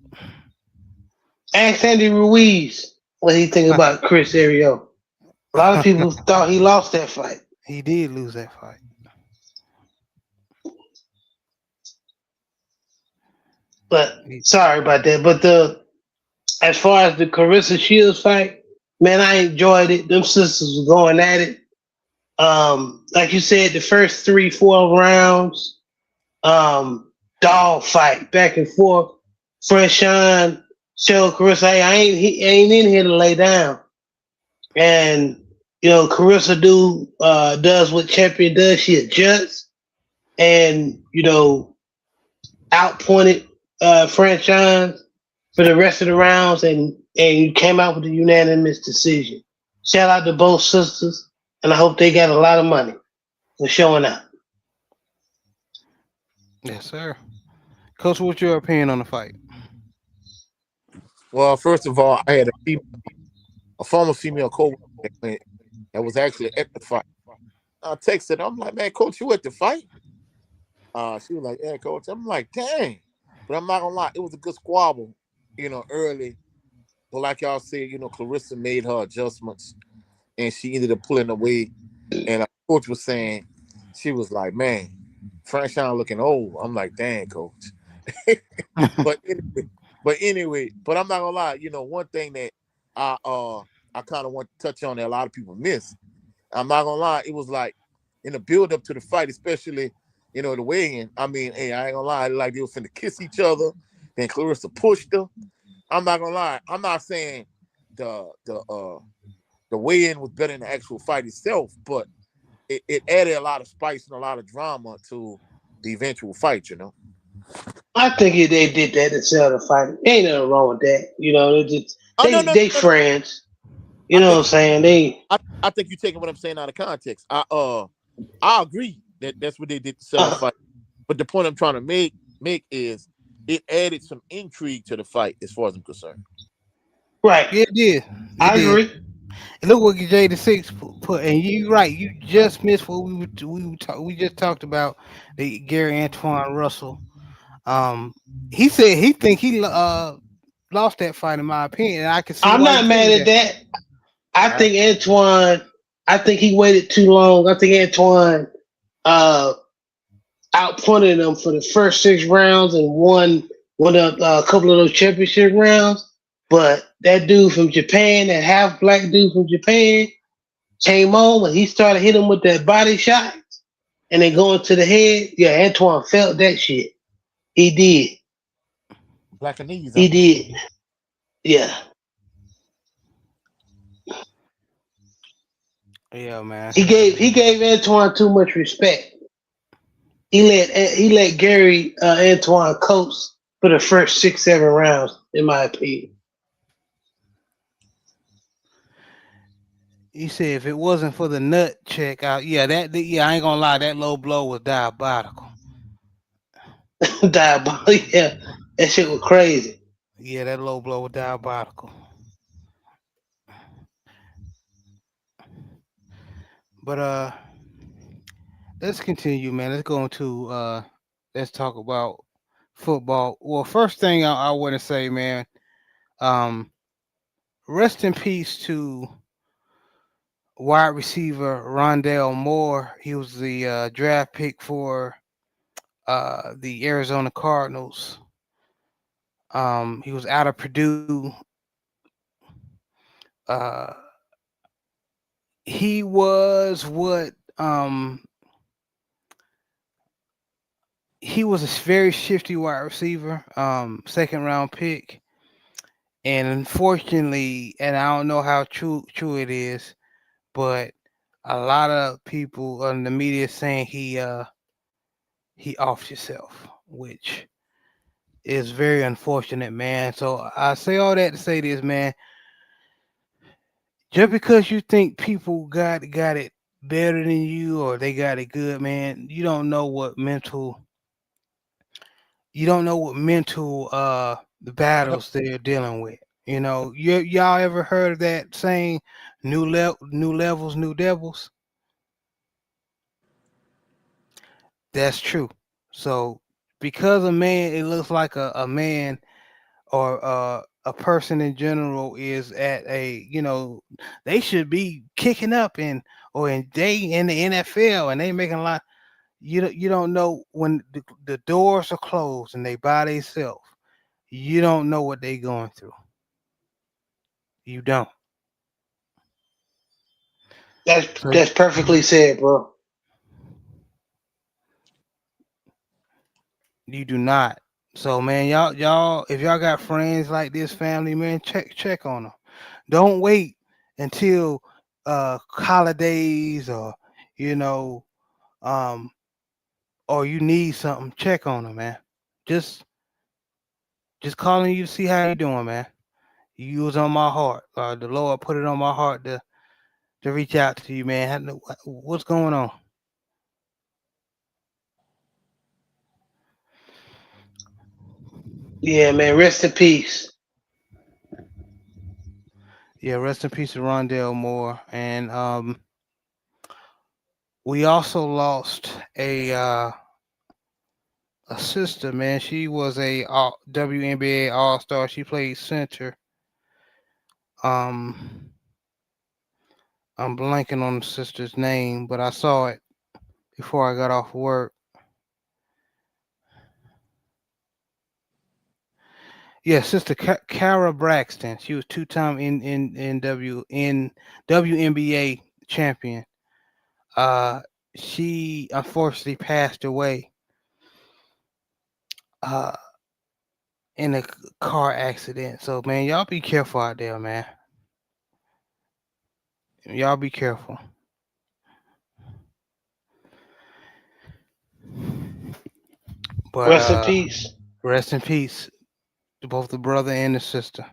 Ask Andy Ruiz what he think about Chris Ariola. A lot of people thought he lost that fight. He did lose that fight. But He- sorry about that. But as far as the Carissa Shields fight, man, I enjoyed it. Them sisters were going at it. Like you said, the first 3-4 rounds, dog fight back and forth. Franchon showed Carissa, hey, I ain't in here to lay down. And Carissa does what champion does. She adjusts and outpointed Franchon for the rest of the rounds, and came out with a unanimous decision. Shout out to both sisters, and I hope they got a lot of money for showing up. Yes, sir. Coach, what's your opinion on the fight? Well, first of all, I had a former female coworker that was actually at the fight. I texted her. I'm like, man, coach, you at the fight? She was like, yeah, coach. I'm like, dang. But I'm not gonna lie, it was a good squabble, early. But like y'all said, Clarissa made her adjustments and she ended up pulling away. And coach was saying, she was like, man, Franchon looking old. I'm like, dang, coach. but anyway, but I'm not gonna lie, one thing that I uh I kind of want to touch on that a lot of people miss. I'm not gonna lie, it was like in the build up to the fight, especially the weigh-in. I mean, hey, I ain't gonna lie, like they was finna kiss each other. Then Clarissa pushed her. I'm not gonna lie. I'm not saying the the uh the weigh-in was better than the actual fight itself, but it added a lot of spice and a lot of drama to the eventual fight. I think they did that to sell the fight. Ain't nothing wrong with that. They just Oh no, no, they no, no. friends. You I know what think I'm saying? They I think you're taking what I'm saying out of context. I agree that that's what they did to sell the uh, fight. But the point I'm trying to make is it added some intrigue to the fight as far as I'm concerned. right. Yeah, it did. It I did. agree. And look what J6 put. And you right. You just missed what we just talked about. The Gary Antoine Russell. Um, he said he think he lost that fight. In my opinion, and I can see I'm why he not mad said at that. that. I I think Antoine. I think he waited too long. I think Antoine uh, outpunted him for the first 6 rounds and won a couple of those championship rounds. But that dude from Japan, that half black dude from Japan, came on when he started hitting him with that body shot and then going to the head. Yeah, Antoine felt that shit. He did. black and knees, huh? He did. Yeah. Yeah, man. He gave Antoine too much respect. He let Gary Antoine coast for the first 6 7 rounds, in my opinion. He said if it wasn't for the nut check out, yeah, yeah, I ain't gonna lie, that low blow was diabolical. Diabolical. Yeah, that shit was crazy. Yeah, that low blow was diabolical. But let's continue, man. Let's go into let's talk about football. Well, first thing I want to say, man, um, rest in peace to wide receiver Rondell Moore. He was the draft pick for the Arizona Cardinals. He was out of Purdue. Uh, he was what he was a very shifty wide receiver, second round pick. And unfortunately, and I don't know how true it is, but a lot of people in the media saying he offed himself, which is very unfortunate, man. So I say all that to say this, man. Just because you think people got it better than you or they got it good, man, you don't know what mental the battles they're dealing with. Y'all ever heard of that saying, new levels, new devils? That's true. So because a man, it looks like a man or a person in general is at they should be kicking up they in the NFL and they making a lot. You don't know when the doors are closed and they by themselves. You don't know what they going through. You don't. That's So that's perfectly said, bro. you do not. So man, if y'all got friends like this, family man, check on them. Don't wait until holidays or you know um or you need something. Check on them, man. Just just calling you to see how you doing, man. You was on my heart. The Lord put it on my heart to reach out to you, man. What's going on? Yeah, man. Rest in peace. Yeah, rest in peace to Rondell Moore. And we also lost a sister, man. She was a WNBA All Star. She played center. Um, I'm blanking on the sister's name, but I saw it before I got off work. Yeah, Sister Kara Braxton. She was two-time in WNBA champion. Uh, she unfortunately passed away uh in a car accident. So man, y'all be careful out there, man. Y'all be careful. But Rest in peace. rest in peace to both the brother and the sister.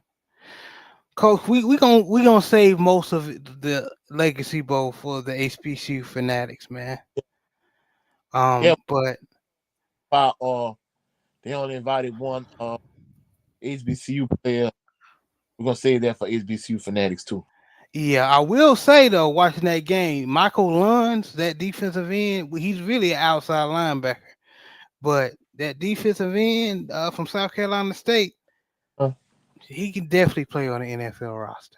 Coach, we gonna save most of the Legacy Bowl for the HBCU fanatics, man. Yeah, But by, they only invited one HBCU player. We're gonna save that for HBCU fanatics too. yeah, I will say though, watching that game, Michael Luns, that defensive end, he's really an outside linebacker. But that defensive end from South Carolina State, Uh, he can definitely play on the NFL roster.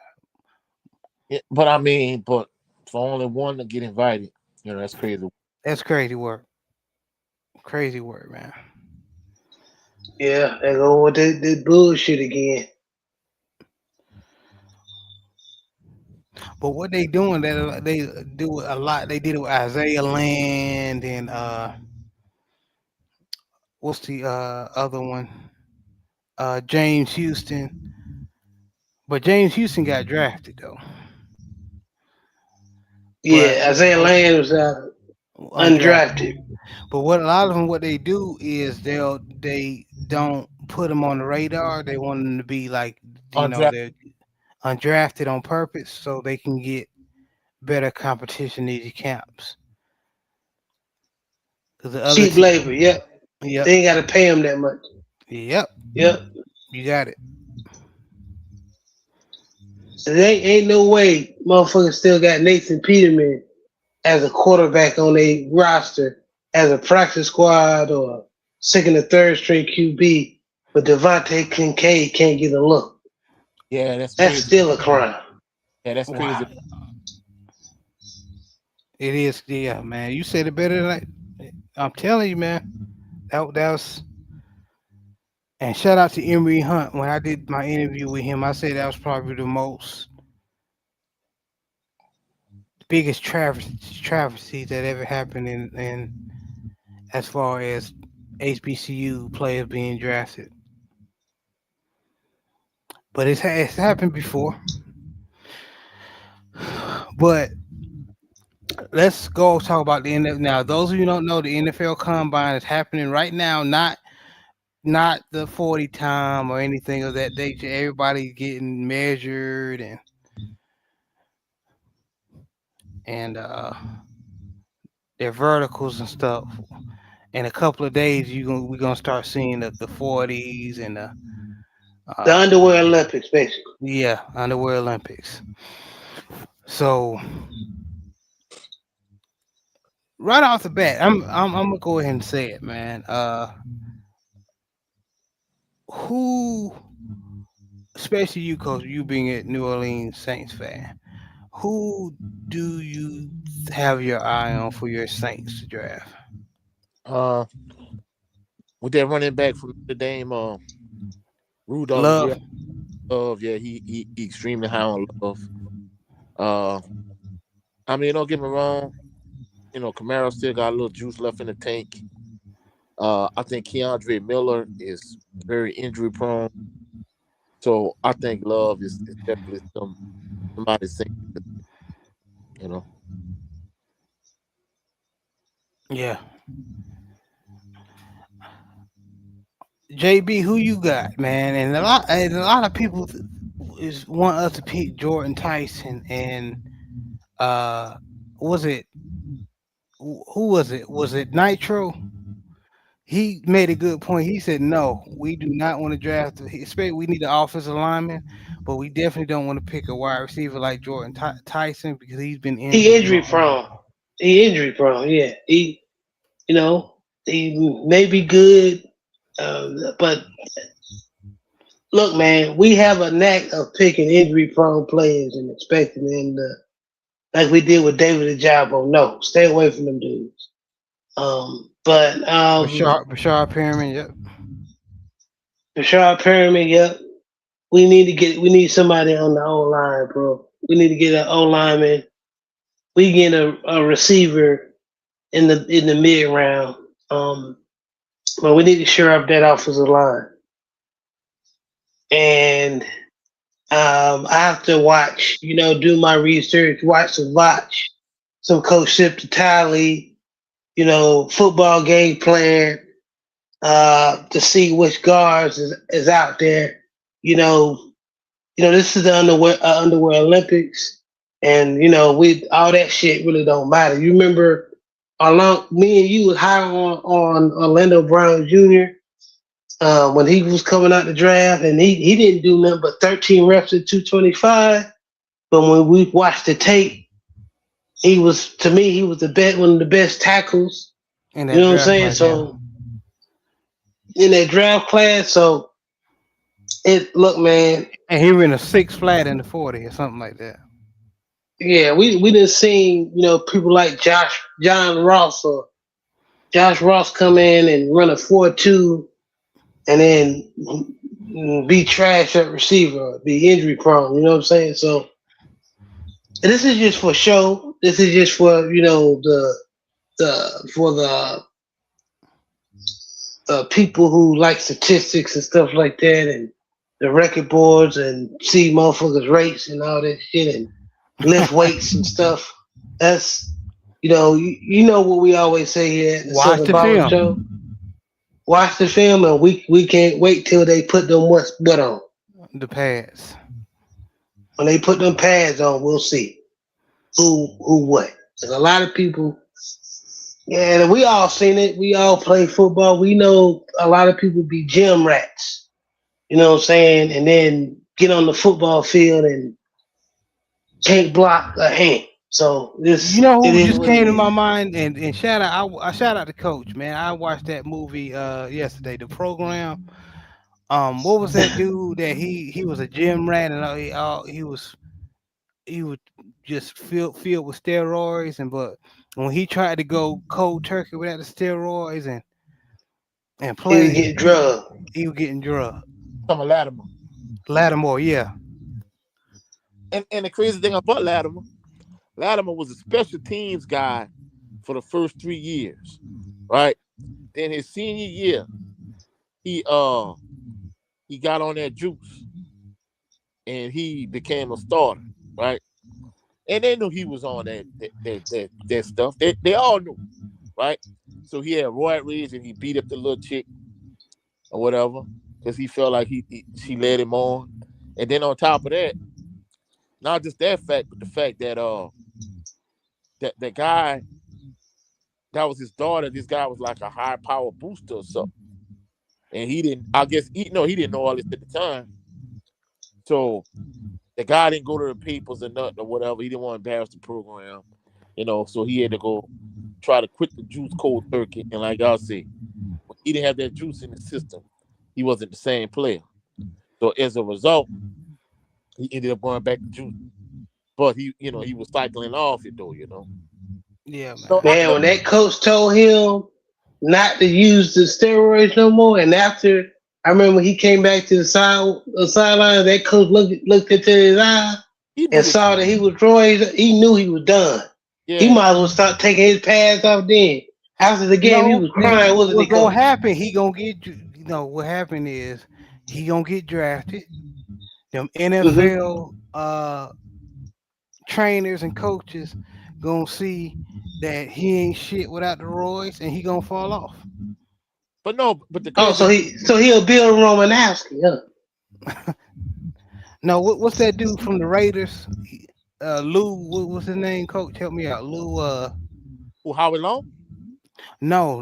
yeah, but I mean, but for only one to get invited, that's crazy. That's crazy work. Crazy work, man. Yeah, they go with the bullshit again. But what they doing, that they do a lot. They did it with Isaiah Land and what's the other one? James Houston. But James Houston got drafted though. But Yeah, Isaiah Land was undrafted. undrafted. But what a lot of them what they do is they don't put them on the radar. They want them to be like Undrafted. they're undrafted on purpose so they can get better competition in these camps. Because the other Cheap labor. Yep. yep, They ain't got to pay him that much. yep, Yep. you got it. So there ain't no way motherfuckers still got Nathan Peterman as a quarterback on a roster, as a practice squad or second or third string QB, but Devontae Kincaid can't get a look. Yeah, that's That's crazy. still a crime. Yeah, that's crazy. Wow, it is. Yeah, man, you said it better than I'm telling you, man. That was. And shout out to Emery Hunt. When I did my interview with him, I said that was probably the most biggest travesty that ever happened in as far as HBCU players being drafted. But it's happened before. But let's go talk about the NFL now. Those of you who don't know, the NFL Combine is happening right now. Not the 40 time or anything of that nature. Everybody getting measured and their verticals and stuff. In a couple of days, we're gonna start seeing the 40s and the The uh, underwear Olympics, basically. yeah, underwear Olympics. So right off the bat, I'm gonna go ahead and say it, man. Who, especially you, coach, you being a New Orleans Saints fan, who do you have your eye on for your Saints to draft? Uh, with that running back from the Dame, Rudolph, Love. yeah, Love, yeah, he extremely high on Love. Uh, I mean, don't get me wrong, Camaro still got a little juice left in the tank. I think Keandre Miller is very injury prone, so I think Love is definitely somebody saying, you know. Yeah. JB, who you got, man? And a lot of people is want us to pick Jordan Tyson and uh was it who was it? Was it Nitro? he made a good point. He said, "No, we do not want to draft. Especially, we need an offensive lineman, but we definitely don't want to pick a wide receiver like Jordan Tyson because he's been He injured injury long." prone. He injury prone. Yeah. You know, he may be good, but look, man, we have a knack of picking injury prone players and expecting them to, like we did with David Ajabo. No, stay away from them dudes. But Bashar Perriman, yep. Rashard Perriman, yep. We need somebody on the O line, bro. We need to get an O lineman. We get a receiver in the mid round. But we need to shore up that offensive line. And I have to watch, do my research, watch some Coach Sip to Tally, football game plan, to see which guards is out there. This is the underwear Olympics, and we all that shit really don't matter. You remember, along me and you was high on Orlando Brown Jr. When he was coming out the draft, and he didn't do nothing but 13 reps at 225. But when we watched the tape, he was the best, one of the best tackles. In You that know what I'm draft saying? class, yeah. So in that draft class, so look, man. And he ran a 6 flat in the 40 or something like that. Yeah, we didn't see people like John Ross or Josh Ross come in and run a 4.2 and then be trash at receiver, be injury prone. You know what I'm saying? So this is just for show. This is just for the people who like statistics and stuff like that, and the record boards, and see motherfuckers race and all that shit, and lift weights and stuff. That's you know what we always say here at the Watch Southern the Barber film. Show. Watch the film, and we can't wait till they put them what on. The pads. When they put them pads on, we'll see who what. There's a lot of people. Yeah, we all seen it. We all play football. We know a lot of people be gym rats. You know what I'm saying? And then get on the football field and can't block a hand. So You know it who is just what it came to my is. mind and shout out I shout out to Coach, man. I watched that movie yesterday, the program. What was that dude that he was a gym rat and he was just filled with steroids and but when he tried to go cold turkey without the steroids and He was play, getting drugged. he was getting drugged. Some of Latimer. Lattimore, yeah. And the crazy thing about Latimer was a special teams guy for the first 3 years, right? Then his senior year, he got on that juice and he became a starter, right? And they knew he was on that stuff. They all knew, right? So he had roid rage and he beat up the little chick or whatever because he felt like she led him on. And then on top of that, not just that fact, but the fact that that guy that was his daughter. This guy was like a high power booster or something, and he didn't. I guess he didn't know all this at the time. So the guy didn't go to the papers or nothing or whatever. He didn't want to embarrass the program, So he had to go try to quit the juice cold turkey. And like I say, when he didn't have that juice in the system, he wasn't the same player. So as a result, he ended up going back to juice. But he was cycling off it though. Yeah, So man. I Man, know when that coach told him not to use the steroids no more, and after I remember he came back to the sideline, that coach looked into his eye he and knew it. saw that he was drawing. He knew he was done. He Yeah, might as well start taking his pads off then. After the game, he No, was crying, wasn't he, what's gonna coach? happen? He gonna get what happened is he gonna get drafted. Them Mm-hmm. NFL trainers and coaches gonna see that he ain't shit without the roids and he gonna fall off. but no, but the Oh, crazy. so he'll Bill Romanowski, huh? No, what's that dude from the Raiders? Lou, what's his name? Coach, help me out. Lou, Who Howie Long? No.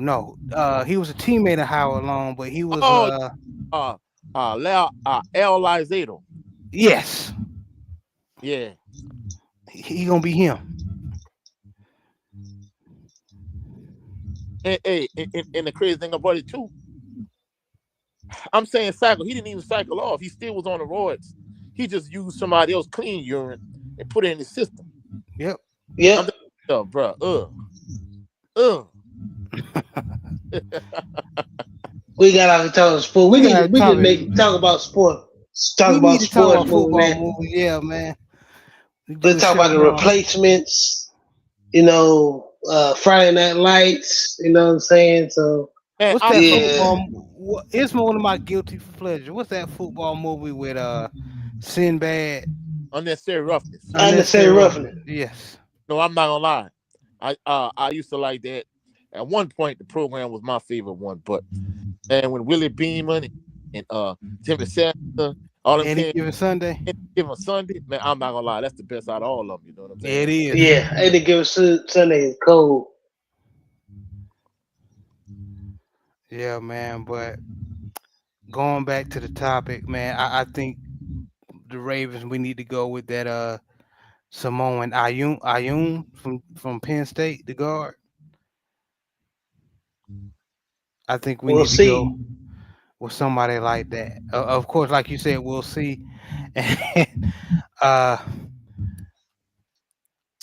He was a teammate of Howard Long, but he was Oh, uh, El Lizato. yes, Yeah. he gonna be him. And, hey, and the crazy thing about it too, I'm saying cycle. He didn't even cycle off. He still was on the roids. He just used somebody else clean urine and put it in his system. Yep. I'm Yep. thinking, oh, bro, uh. We got out to talk sport. We gotta We talk. can make talk about sport. Talk We need about to talk sports about movie, football man. movies. Yeah, man. We do Let's a talk show about the on. replacements. Friday Night Lights. You know what I'm saying? So Man, What's I that told yeah, football? It's one of my guilty pleasure. What's that football movie with Sinbad? unnecessary roughness. Unnecessary Unnecessary Roughness. roughness. Yes. No, I'm not gonna lie. I used to like that. At one point, the program was my favorite one, but and when Willie Beeman and Timmy Santa, all them Any came given Sunday. in given Sunday, man, I'm not gonna lie, that's the best out of all of them. You know what I'm Yeah, saying? it is. Yeah, Any Given Sunday is cold. Yeah, man. But going back to the topic, man, I think the Ravens we need to go with that Samoan Ayun from Penn State, the guard. I think we We'll need to go see. with somebody like that. Of course, like you said, we'll see. And uh,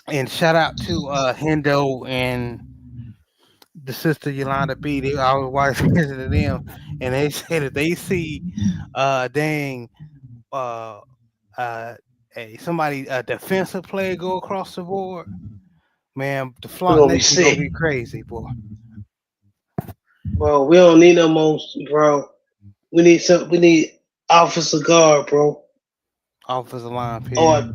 and shout out to Hendo and the sister Yolanda B. I was watching to them, and they said that they see dang uh uh somebody a defensive player go across the board. Man, the We're Flunk gonna be Nation gonna sick, be crazy, boy. bro. We don't need no more, bro. We need some. We need officer guard, bro, Offensive line, period. or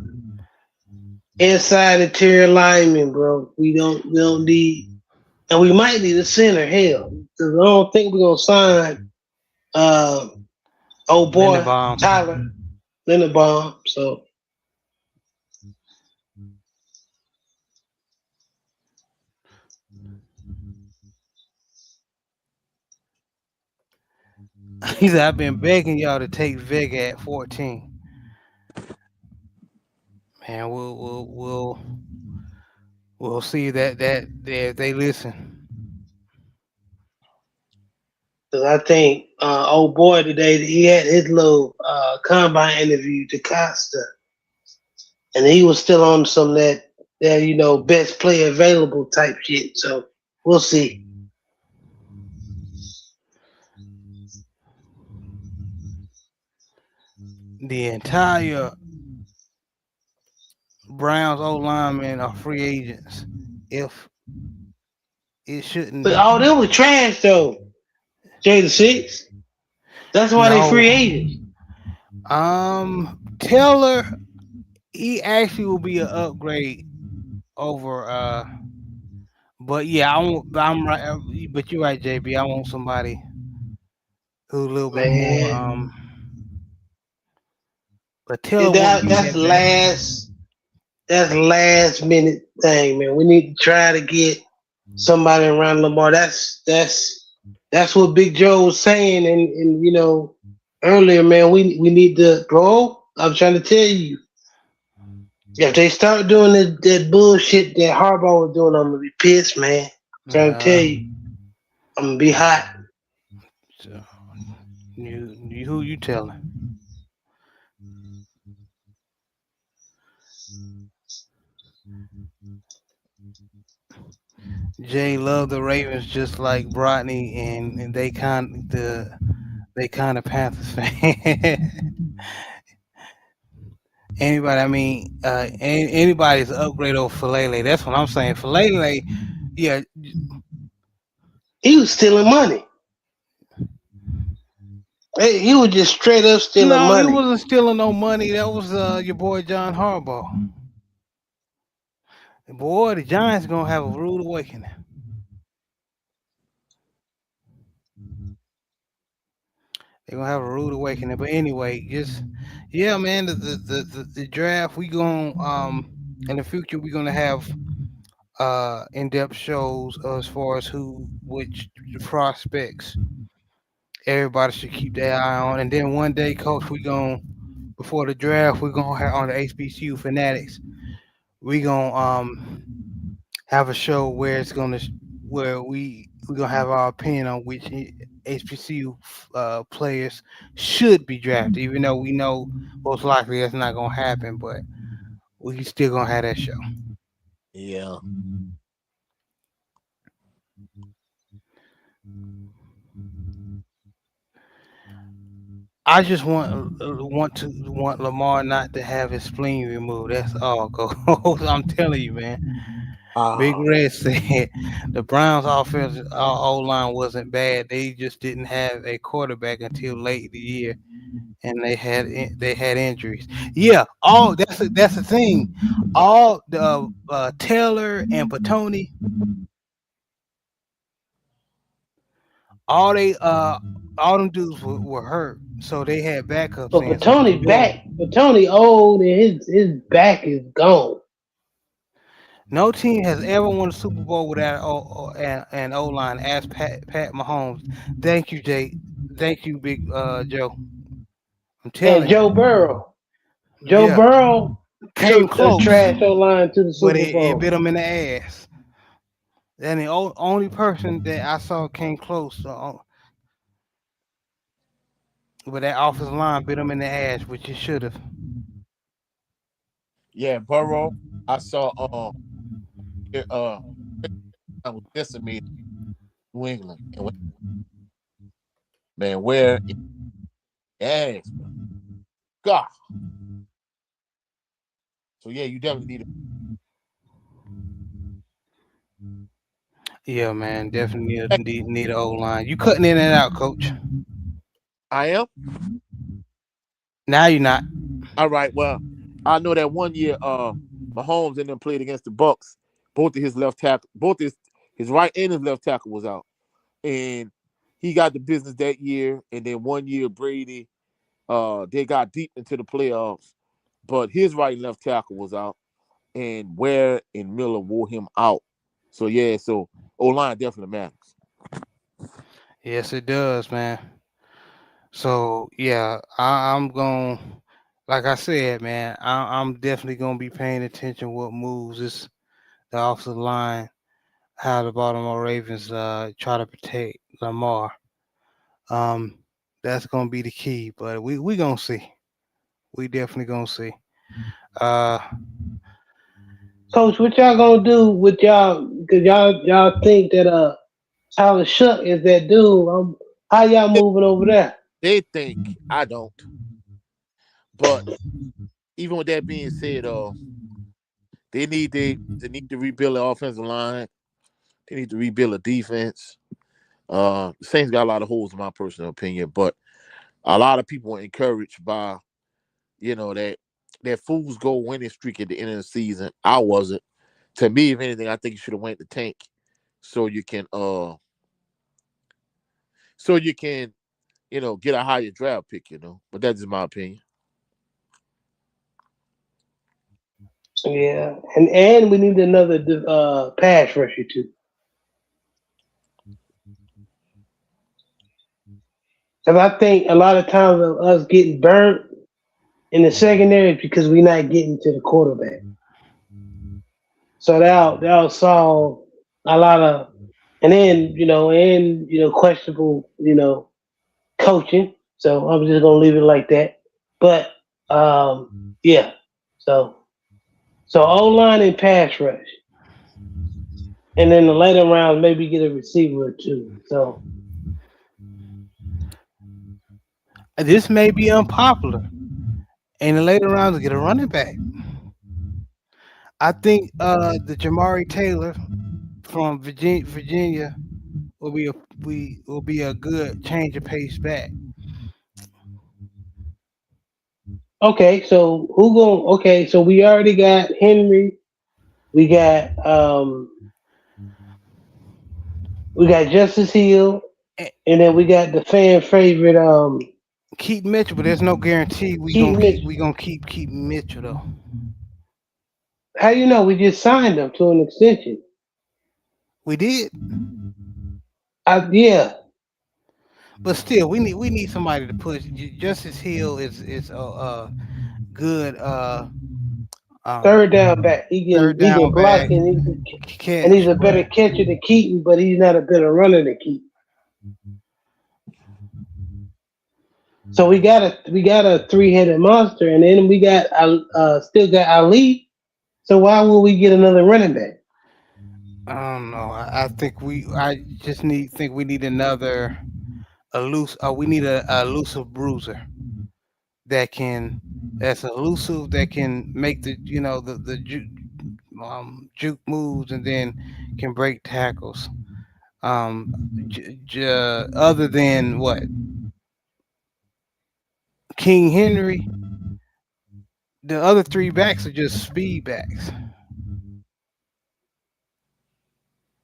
inside interior lineman, bro. We don't need, and we might need a center. Hell, because I don't think we're gonna sign uh old boy Lindenbaum. Tyler Linderbaum. So He said, I've been begging y'all to take Vega at 14. Man, we'll see that if they listen. because I think old boy today he had his little combine interview to Costa, and he was still on some of that best player available type shit. So we'll see. The entire Browns O linemen are free agents. If it But shouldn't all them was trash though. Jada Six. That's why they no free agents. Taylor, he actually will be an upgrade over but yeah, I want I'm right but you're right, JB. I want somebody who's a little bit more Man, but Taylor won't be that's that bad. last minute thing, man. We need to try to get somebody around Lamar. That's what Big Joe was saying, and earlier, man. We need to, bro. I'm trying to tell you, if they start doing that bullshit that Harbaugh was doing, I'm gonna be pissed, man. I'm trying to tell Uh, you, I'm gonna be hot. so you who you telling? Jay love the Ravens just like Brodney, and they kind of Panthers fan. Anybody, I mean, anybody's upgrade over Falele. That's what I'm saying. Falele, yeah, He was stealing money. Hey, he was just straight up stealing no, he money. wasn't stealing no money. That was your boy John Harbaugh. Boy, the Giants gonna have a rude awakening. They're gonna have a rude awakening. But anyway, just yeah, man, the draft we going in the future we're gonna have in-depth shows as far as which prospects everybody should keep their eye on. And then one day, coach, before the draft, we're gonna have on the HBCU fanatics. We gonna have a show where where we gonna have our opinion on which HBCU players should be drafted, even though we know most likely that's not gonna happen, but we still gonna have that show. Yeah. I just want Lamar not to have his spleen removed. That's all, coach. I'm telling you, man. Big Ah, Red said the Browns' offense O line wasn't bad. They just didn't have a quarterback until late in the year, and they had injuries. Yeah, all that's the thing. All the Taylor and Patoni, all they all them dudes were hurt, so they had backups But in. So Tony Javale, back, but Tony old and his back is gone. no team has ever won a Super Bowl without an O line. Ask Pat Mahomes. Thank you, Jay. Thank you, Big Joe. I'm And telling you. Joe Yeah, Burrow came took a close, trash O line to the but Super it bit Bowl. him in the ass. And the only person that I saw came close, but that offensive line bit him in the ass, which it should have. yeah, Burrow. I saw I was decimated in New England. And man, where in the ass, bro. God. So yeah, you definitely need Yeah, man, definitely need an O line. You cutting in and out, coach. I am. Now you're not. All right. Well, I know that one year Mahomes and them played against the Bucks. Both of his left tackle, both his right and his left tackle was out. And he got the business that year. And then one year Brady, they got deep into the playoffs, but his right and left tackle was out. And Ware and Miller wore him out. So yeah, so O line definitely matters. Yes, it does, man. So yeah, I'm going. Like I said, man, I'm definitely gonna be paying attention what moves this the offensive line, how the Baltimore Ravens try to protect Lamar. Um, that's gonna be the key. But we gonna see. We definitely gonna see. Uh, Coach, what y'all gonna do with y'all? Cause y'all think that Tyler Shuck is that dude. How y'all moving over there? They think I don't. But even with that being said, they need to rebuild the offensive line. They need to rebuild a defense. The Saints got a lot of holes in my personal opinion, but a lot of people were encouraged by, that fools go winning streak at the end of the season. I wasn't. To me, if anything, I think you should have went the tank so you can so you can, get a higher draft pick. But that's just my opinion. Yeah, and we need another pass rusher too. Cause I think a lot of times of us getting burnt in the secondary is because we're not getting to the quarterback. So that'll solve a lot of, and then questionable coaching. So I'm just gonna leave it like that. But yeah. So O line and pass rush, and then the later rounds maybe get a receiver or two. So this may be unpopular. In the later rounds, get a running back. I think the Jamari Taylor from Virginia will be a good change of pace back. okay, so who going? Okay, so we already got Henry. We got Justice Hill, Eh, and then we got the fan favorite Keith Mitchell, but there's no guarantee Keith Mitchell. we gonna keep Mitchell though. How you know we just signed him to an extension? We did, Yeah, but still, we need somebody to push. Justice Hill is a good third um down back. third He can down block back and he's catch, a but better catcher than Keaton, but he's not a better runner than Keaton. So we got a 3-headed monster, and then we got still got Ali. So why would we get another running back? I don't know. I think I just think we need another we need a elusive bruiser that can that's elusive that can make juke moves and then can break tackles. Um, other than what King Henry, the other three backs are just speed backs.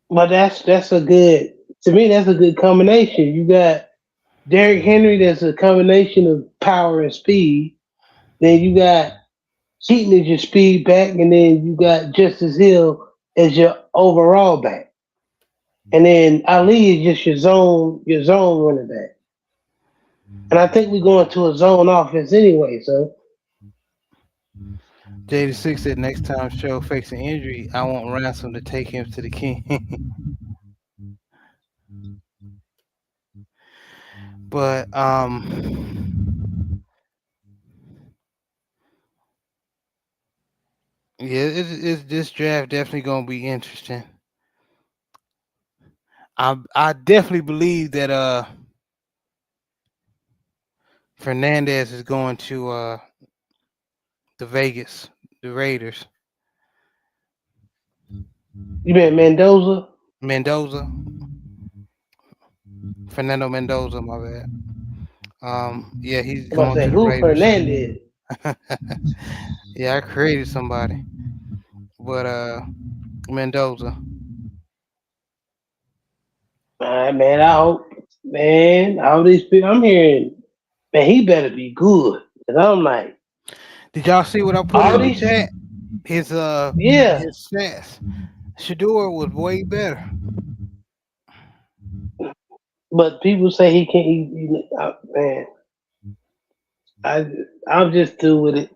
But that's a good to me. That's a good combination. You got Derrick Henry. That's a combination of power and speed. Then you got Keaton as your speed back, and then you got Justice Hill as your overall back, and then Ali is just your zone running back. And I think we're going to a zone offense anyway. So J6 said next time Show fakes an injury, I want Ransom to take him to the king. But yeah, it's this draft definitely gonna be interesting. I definitely believe that Fernandez is going to the Vegas, the Raiders. you bet Mendoza. Mendoza, Fernando Mendoza, my bad. Yeah, he's I'm about to going say to the who Raiders. Fernandez. Yeah, I created somebody, but Mendoza. All right, man. I hope, man. All these people I'm hearing, man, he better be good. And I'm like, Did y'all see what I put all in the these, chat? His yeah. his stats. Shador was way better. But people say he can't. Man, I I'm just through with it.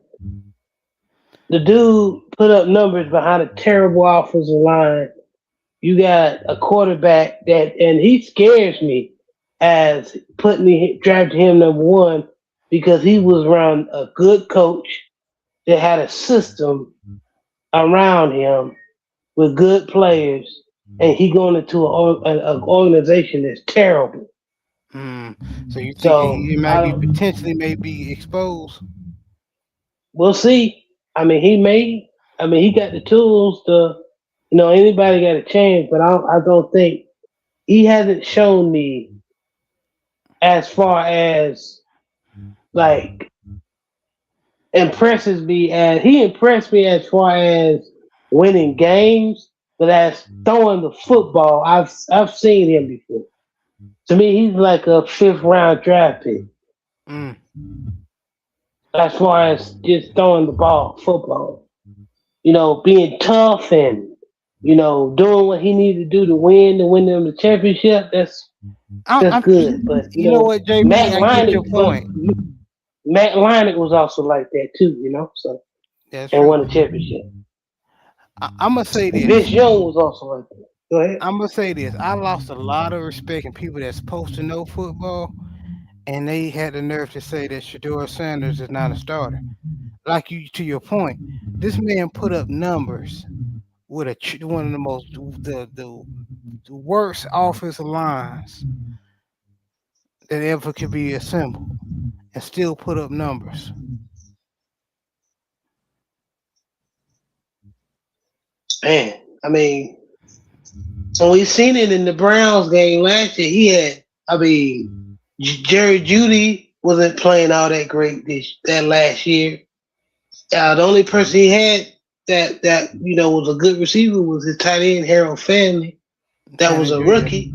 The dude put up numbers behind a terrible offensive line. You got a quarterback and he scares me as drafting him number one because he was around a good coach that had a system around him with good players, and he going into an organization that's terrible. So you thinking So he might be potentially may be exposed? we'll see. I mean, he may. I mean, he got the tools to. Anybody got a chance, but I don't think he hasn't shown me as far as like he impressed me as far as winning games, but as throwing the football, I've seen him before. To me, he's like a fifth round draft pick Mm. as far as just throwing the ball, football. Being tough and doing what he needed to do to win them the championship. That's I'm good. But you know what, JB? Matt I get Leinart, your point. Matt Leinart was also like that too. So That's and true. won the championship. I'm gonna say Vince this. Young was also like that. Go ahead. I'm gonna say this. I lost a lot of respect in people that's supposed to know football, and they had the nerve to say that Shador Sanders is not a starter. Like you, to your point, this man put up numbers with one of the most the worst offensive lines that ever could be assembled, and still put up numbers. Man, I mean, so we seen it in the Browns game last year. He had, I mean, Jerry Judy wasn't playing all that great that last year. The only person he had that was a good receiver was his tight end Harold Family. That was Fanning a Jr. rookie,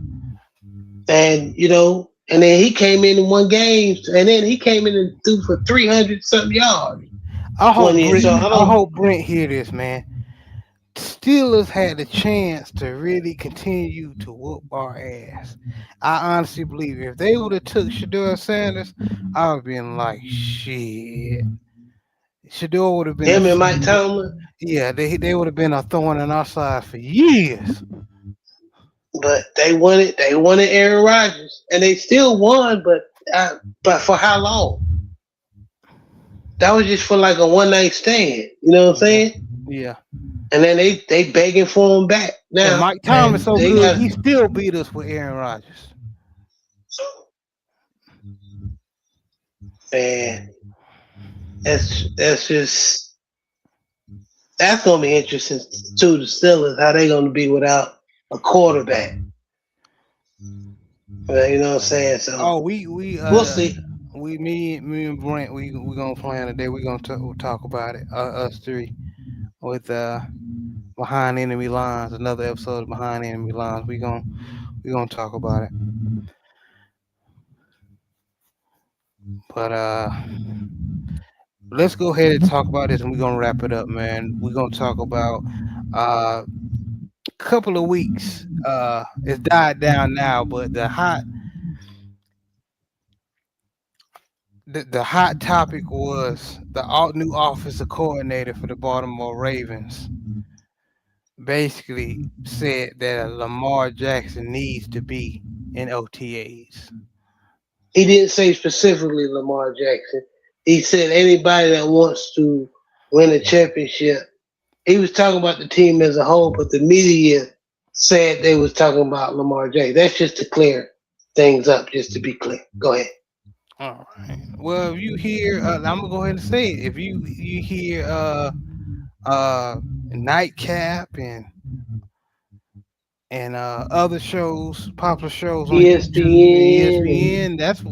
and then he came in and won games, and then he came in and threw for 300 something yards I one hope year. Brent. So I I don't. hope Brent hear this, man. Steelers had the chance to really continue to whoop our ass. I honestly believe if they would have took Shador Sanders, I would have been like, shit. Shador would have been a Him and Mike Tomlin, yeah. They would have been a thorn in our side for years. but they won it. They wanted Aaron Rodgers, and they still won. But for how long? That was just for like a one night stand. You know what I'm Yeah, saying? yeah. And then they begging for him back And now, Mike Thomas and so they good, got he still beat us with Aaron Rodgers. man. That's just that's gonna be interesting too. The Steelers, how they gonna be without a quarterback? You know what I'm saying? So Oh, we we'll see. me and Brent we gonna plan today. We gonna talk about it. Us three with behind enemy lines. Another episode of behind enemy lines. We gonna talk about it. But let's go ahead and talk about this, and we're gonna wrap it up, man. We're gonna talk about uh couple of weeks. It's died down now, but the hot topic was the new offensive coordinator for the Baltimore Ravens basically said that Lamar Jackson needs to be in OTAs. He didn't say specifically Lamar Jackson. He said anybody that wants to win a championship. He was talking about the team as a whole, but the media said they was talking about Lamar Jackson. That's just to clear things up, just to be clear. Go ahead. All right. Well, if you hear, I'm gonna go ahead and say it. If you hear Nightcap and other shows, popular shows on YouTube and ESPN. ESPN. That's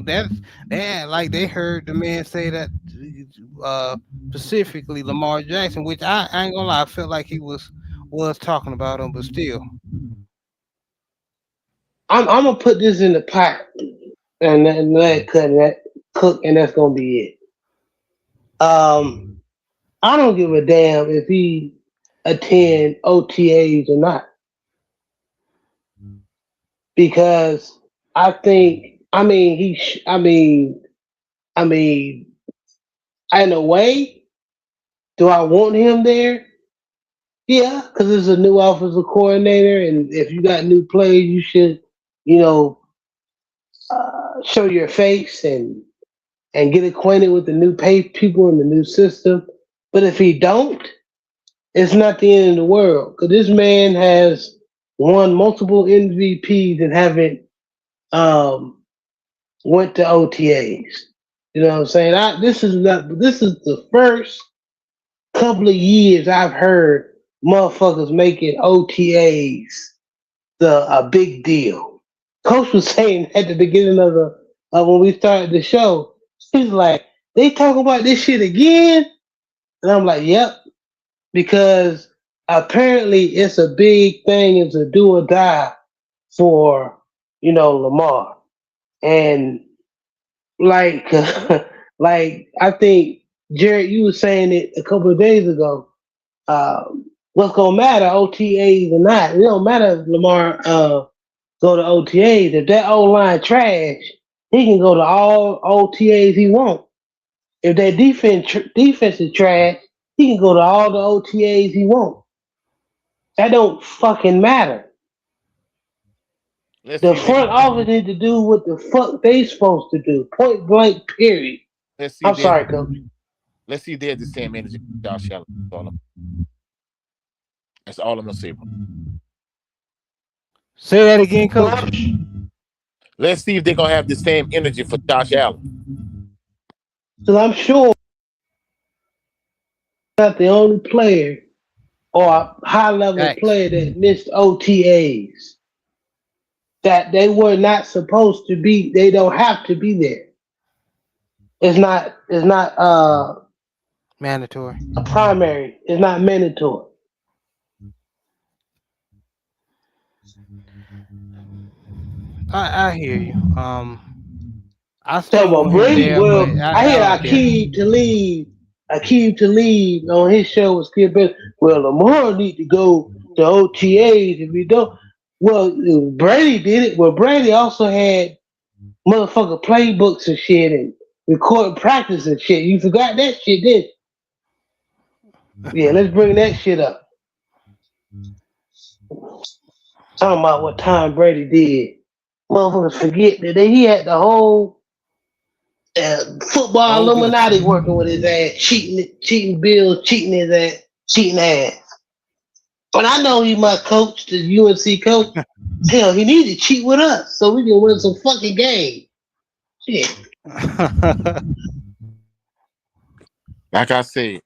that like they heard the man say that specifically Lamar Jackson, which I ain't gonna lie, I felt like he was talking about him, but still, I'm gonna put this in the pot and let it cook, and that's gonna be it. I don't give a damn if he attend OTAs or not because I think I mean in a way, do I want him there? Yeah, because it's a new offensive coordinator, and if you got new players, you should, you know, show your face and get acquainted with the new people in the new system. But if he don't, it's not the end of the world because this man has won multiple MVPs and haven't um, went to OTAs. You know what I'm saying? This is the first couple of years I've heard motherfuckers making OTAs a big deal. Coach was saying at the beginning of the when we started the show, he's like, they talk about this shit again, and I'm like, yep, because apparently it's a big thing, it's a do or die for Lamar, and like like I think Jared, you were saying it a couple of days ago. What's gonna matter, OTAs or not? It don't matter if Lamar go to OTAs. If that O line trash, he can go to all OTAs he wants. If that defense is trash, he can go to all the OTAs he wants. That don't fucking matter. Let's The see if they front office need to do what the fuck they supposed to do. Point blank. Period. let's see I'm if they sorry, coach. let's see if they have the same energy for Josh Allen. That's all I'm gonna say, bro. say that again, Coach. Let's see if they're gonna have the same energy for Josh Allen. Because I'm sure not the only player or a high level Thanks. player that missed OTAs. That they were not supposed to be. They don't have to be there. It's not Mandatory. a primary. It's not mandatory. I hear you. I So, still but want him Brady, there, but well, I I hear don't care. Akeem to leave. Akeem Talib on his show was Kid Best. Well, Lamar need to go to OTAs if he don't. Well, Brady did it. Well, Brady also had motherfucker playbooks and shit and record practice and shit. You forgot that shit, did you? Yeah, let's bring that shit up. Talking about what Tom Brady did. Motherfuckers forget that he had the whole football Illuminati Organization. working with his ass, cheating bills, cheating his ass, cheating ass. But I know he my coach, the UNC coach. Hell, he need to cheat with us so we can win some fucking game. Shit. Like I said,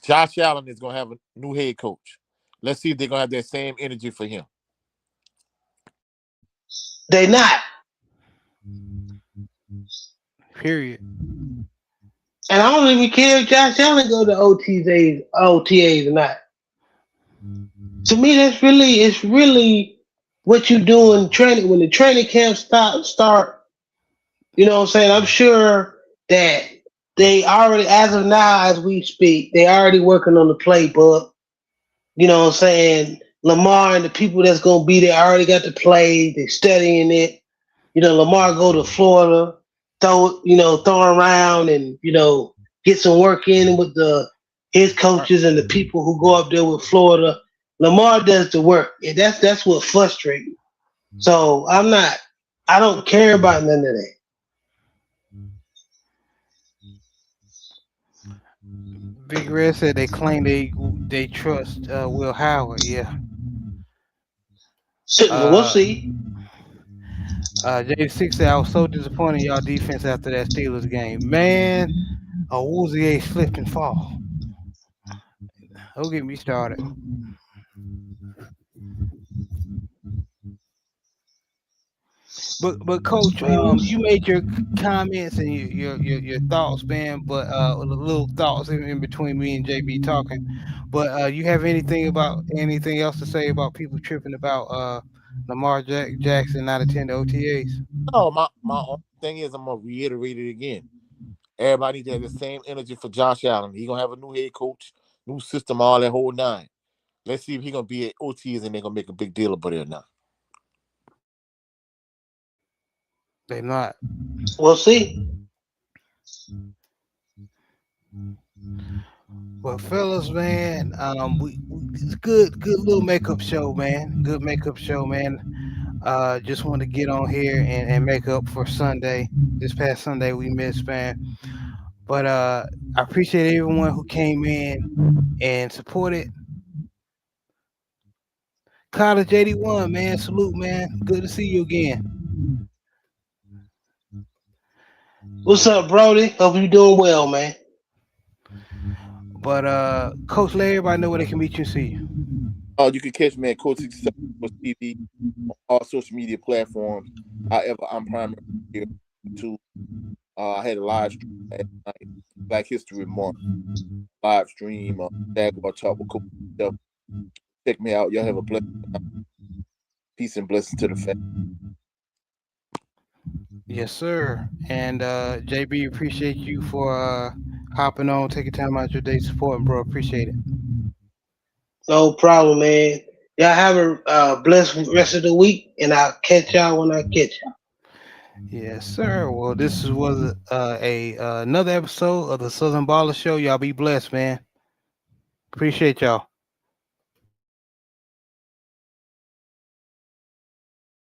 Josh Allen is gonna have a new head coach. Let's see if they're gonna have that same energy for him. They not. Period. And I don't even care if Josh Allen go to OTAs or not. To me, it's really what you do in training when the training camps start. You know what I'm saying? I'm sure that they already, as of now, as we speak, they already working on the playbook. You know what I'm saying? Lamar and the people that's gonna be there already got the play. They studying it. You know, Lamar go to Florida, throw around and get some work in with the his coaches and the people who go up there with Florida. Lamar does the work, and that's what frustrates me. So I don't care about none of that. Big Red said they claim they trust Will Howard. Yeah. We'll Uh, see. J6 said I was so disappointed in y'all defense after that Steelers game. Man, a Woozier slipped and fall. Don't get me started. But coach, you made your comments and your thoughts, man. But little thoughts in between me and JB talking. But you have anything else to say about people tripping about Jackson not attending OTAs? No, my only thing is I'm gonna reiterate it again. Everybody needs to have the same energy for Josh Allen. He gonna have a new head coach, new system, all that whole nine. Let's see if he gonna be at OTs and they're gonna make a big deal about it or not. They not. We'll see. Well, fellas, man, we it's good little makeup show, man. Good makeup show, man. Just want to get on here and make up for Sunday. This past Sunday we missed, man. But I appreciate everyone who came in and supported College 81, man. Salute, man. Good to see you again. What's up, Brody? Hope you doing well, man. But Coach, let everybody know where they can meet you and see you. Oh, you can catch me at Coach 67 TV on all social media platforms. However, I'm primarily here to I had a live stream last night, Black History Month live stream, Jaguar Talk with Coach. Check me out. Y'all have a blessed peace and blessings to the family. Yes, sir. And JB, appreciate you for hopping on, taking time out your day supporting, bro. Appreciate it. No problem, man. Y'all have a blessed rest of the week, and I'll catch y'all when I catch y'all. Yes, sir. Well, was a another episode of the Southern Baller Show. Y'all be blessed, man. Appreciate y'all.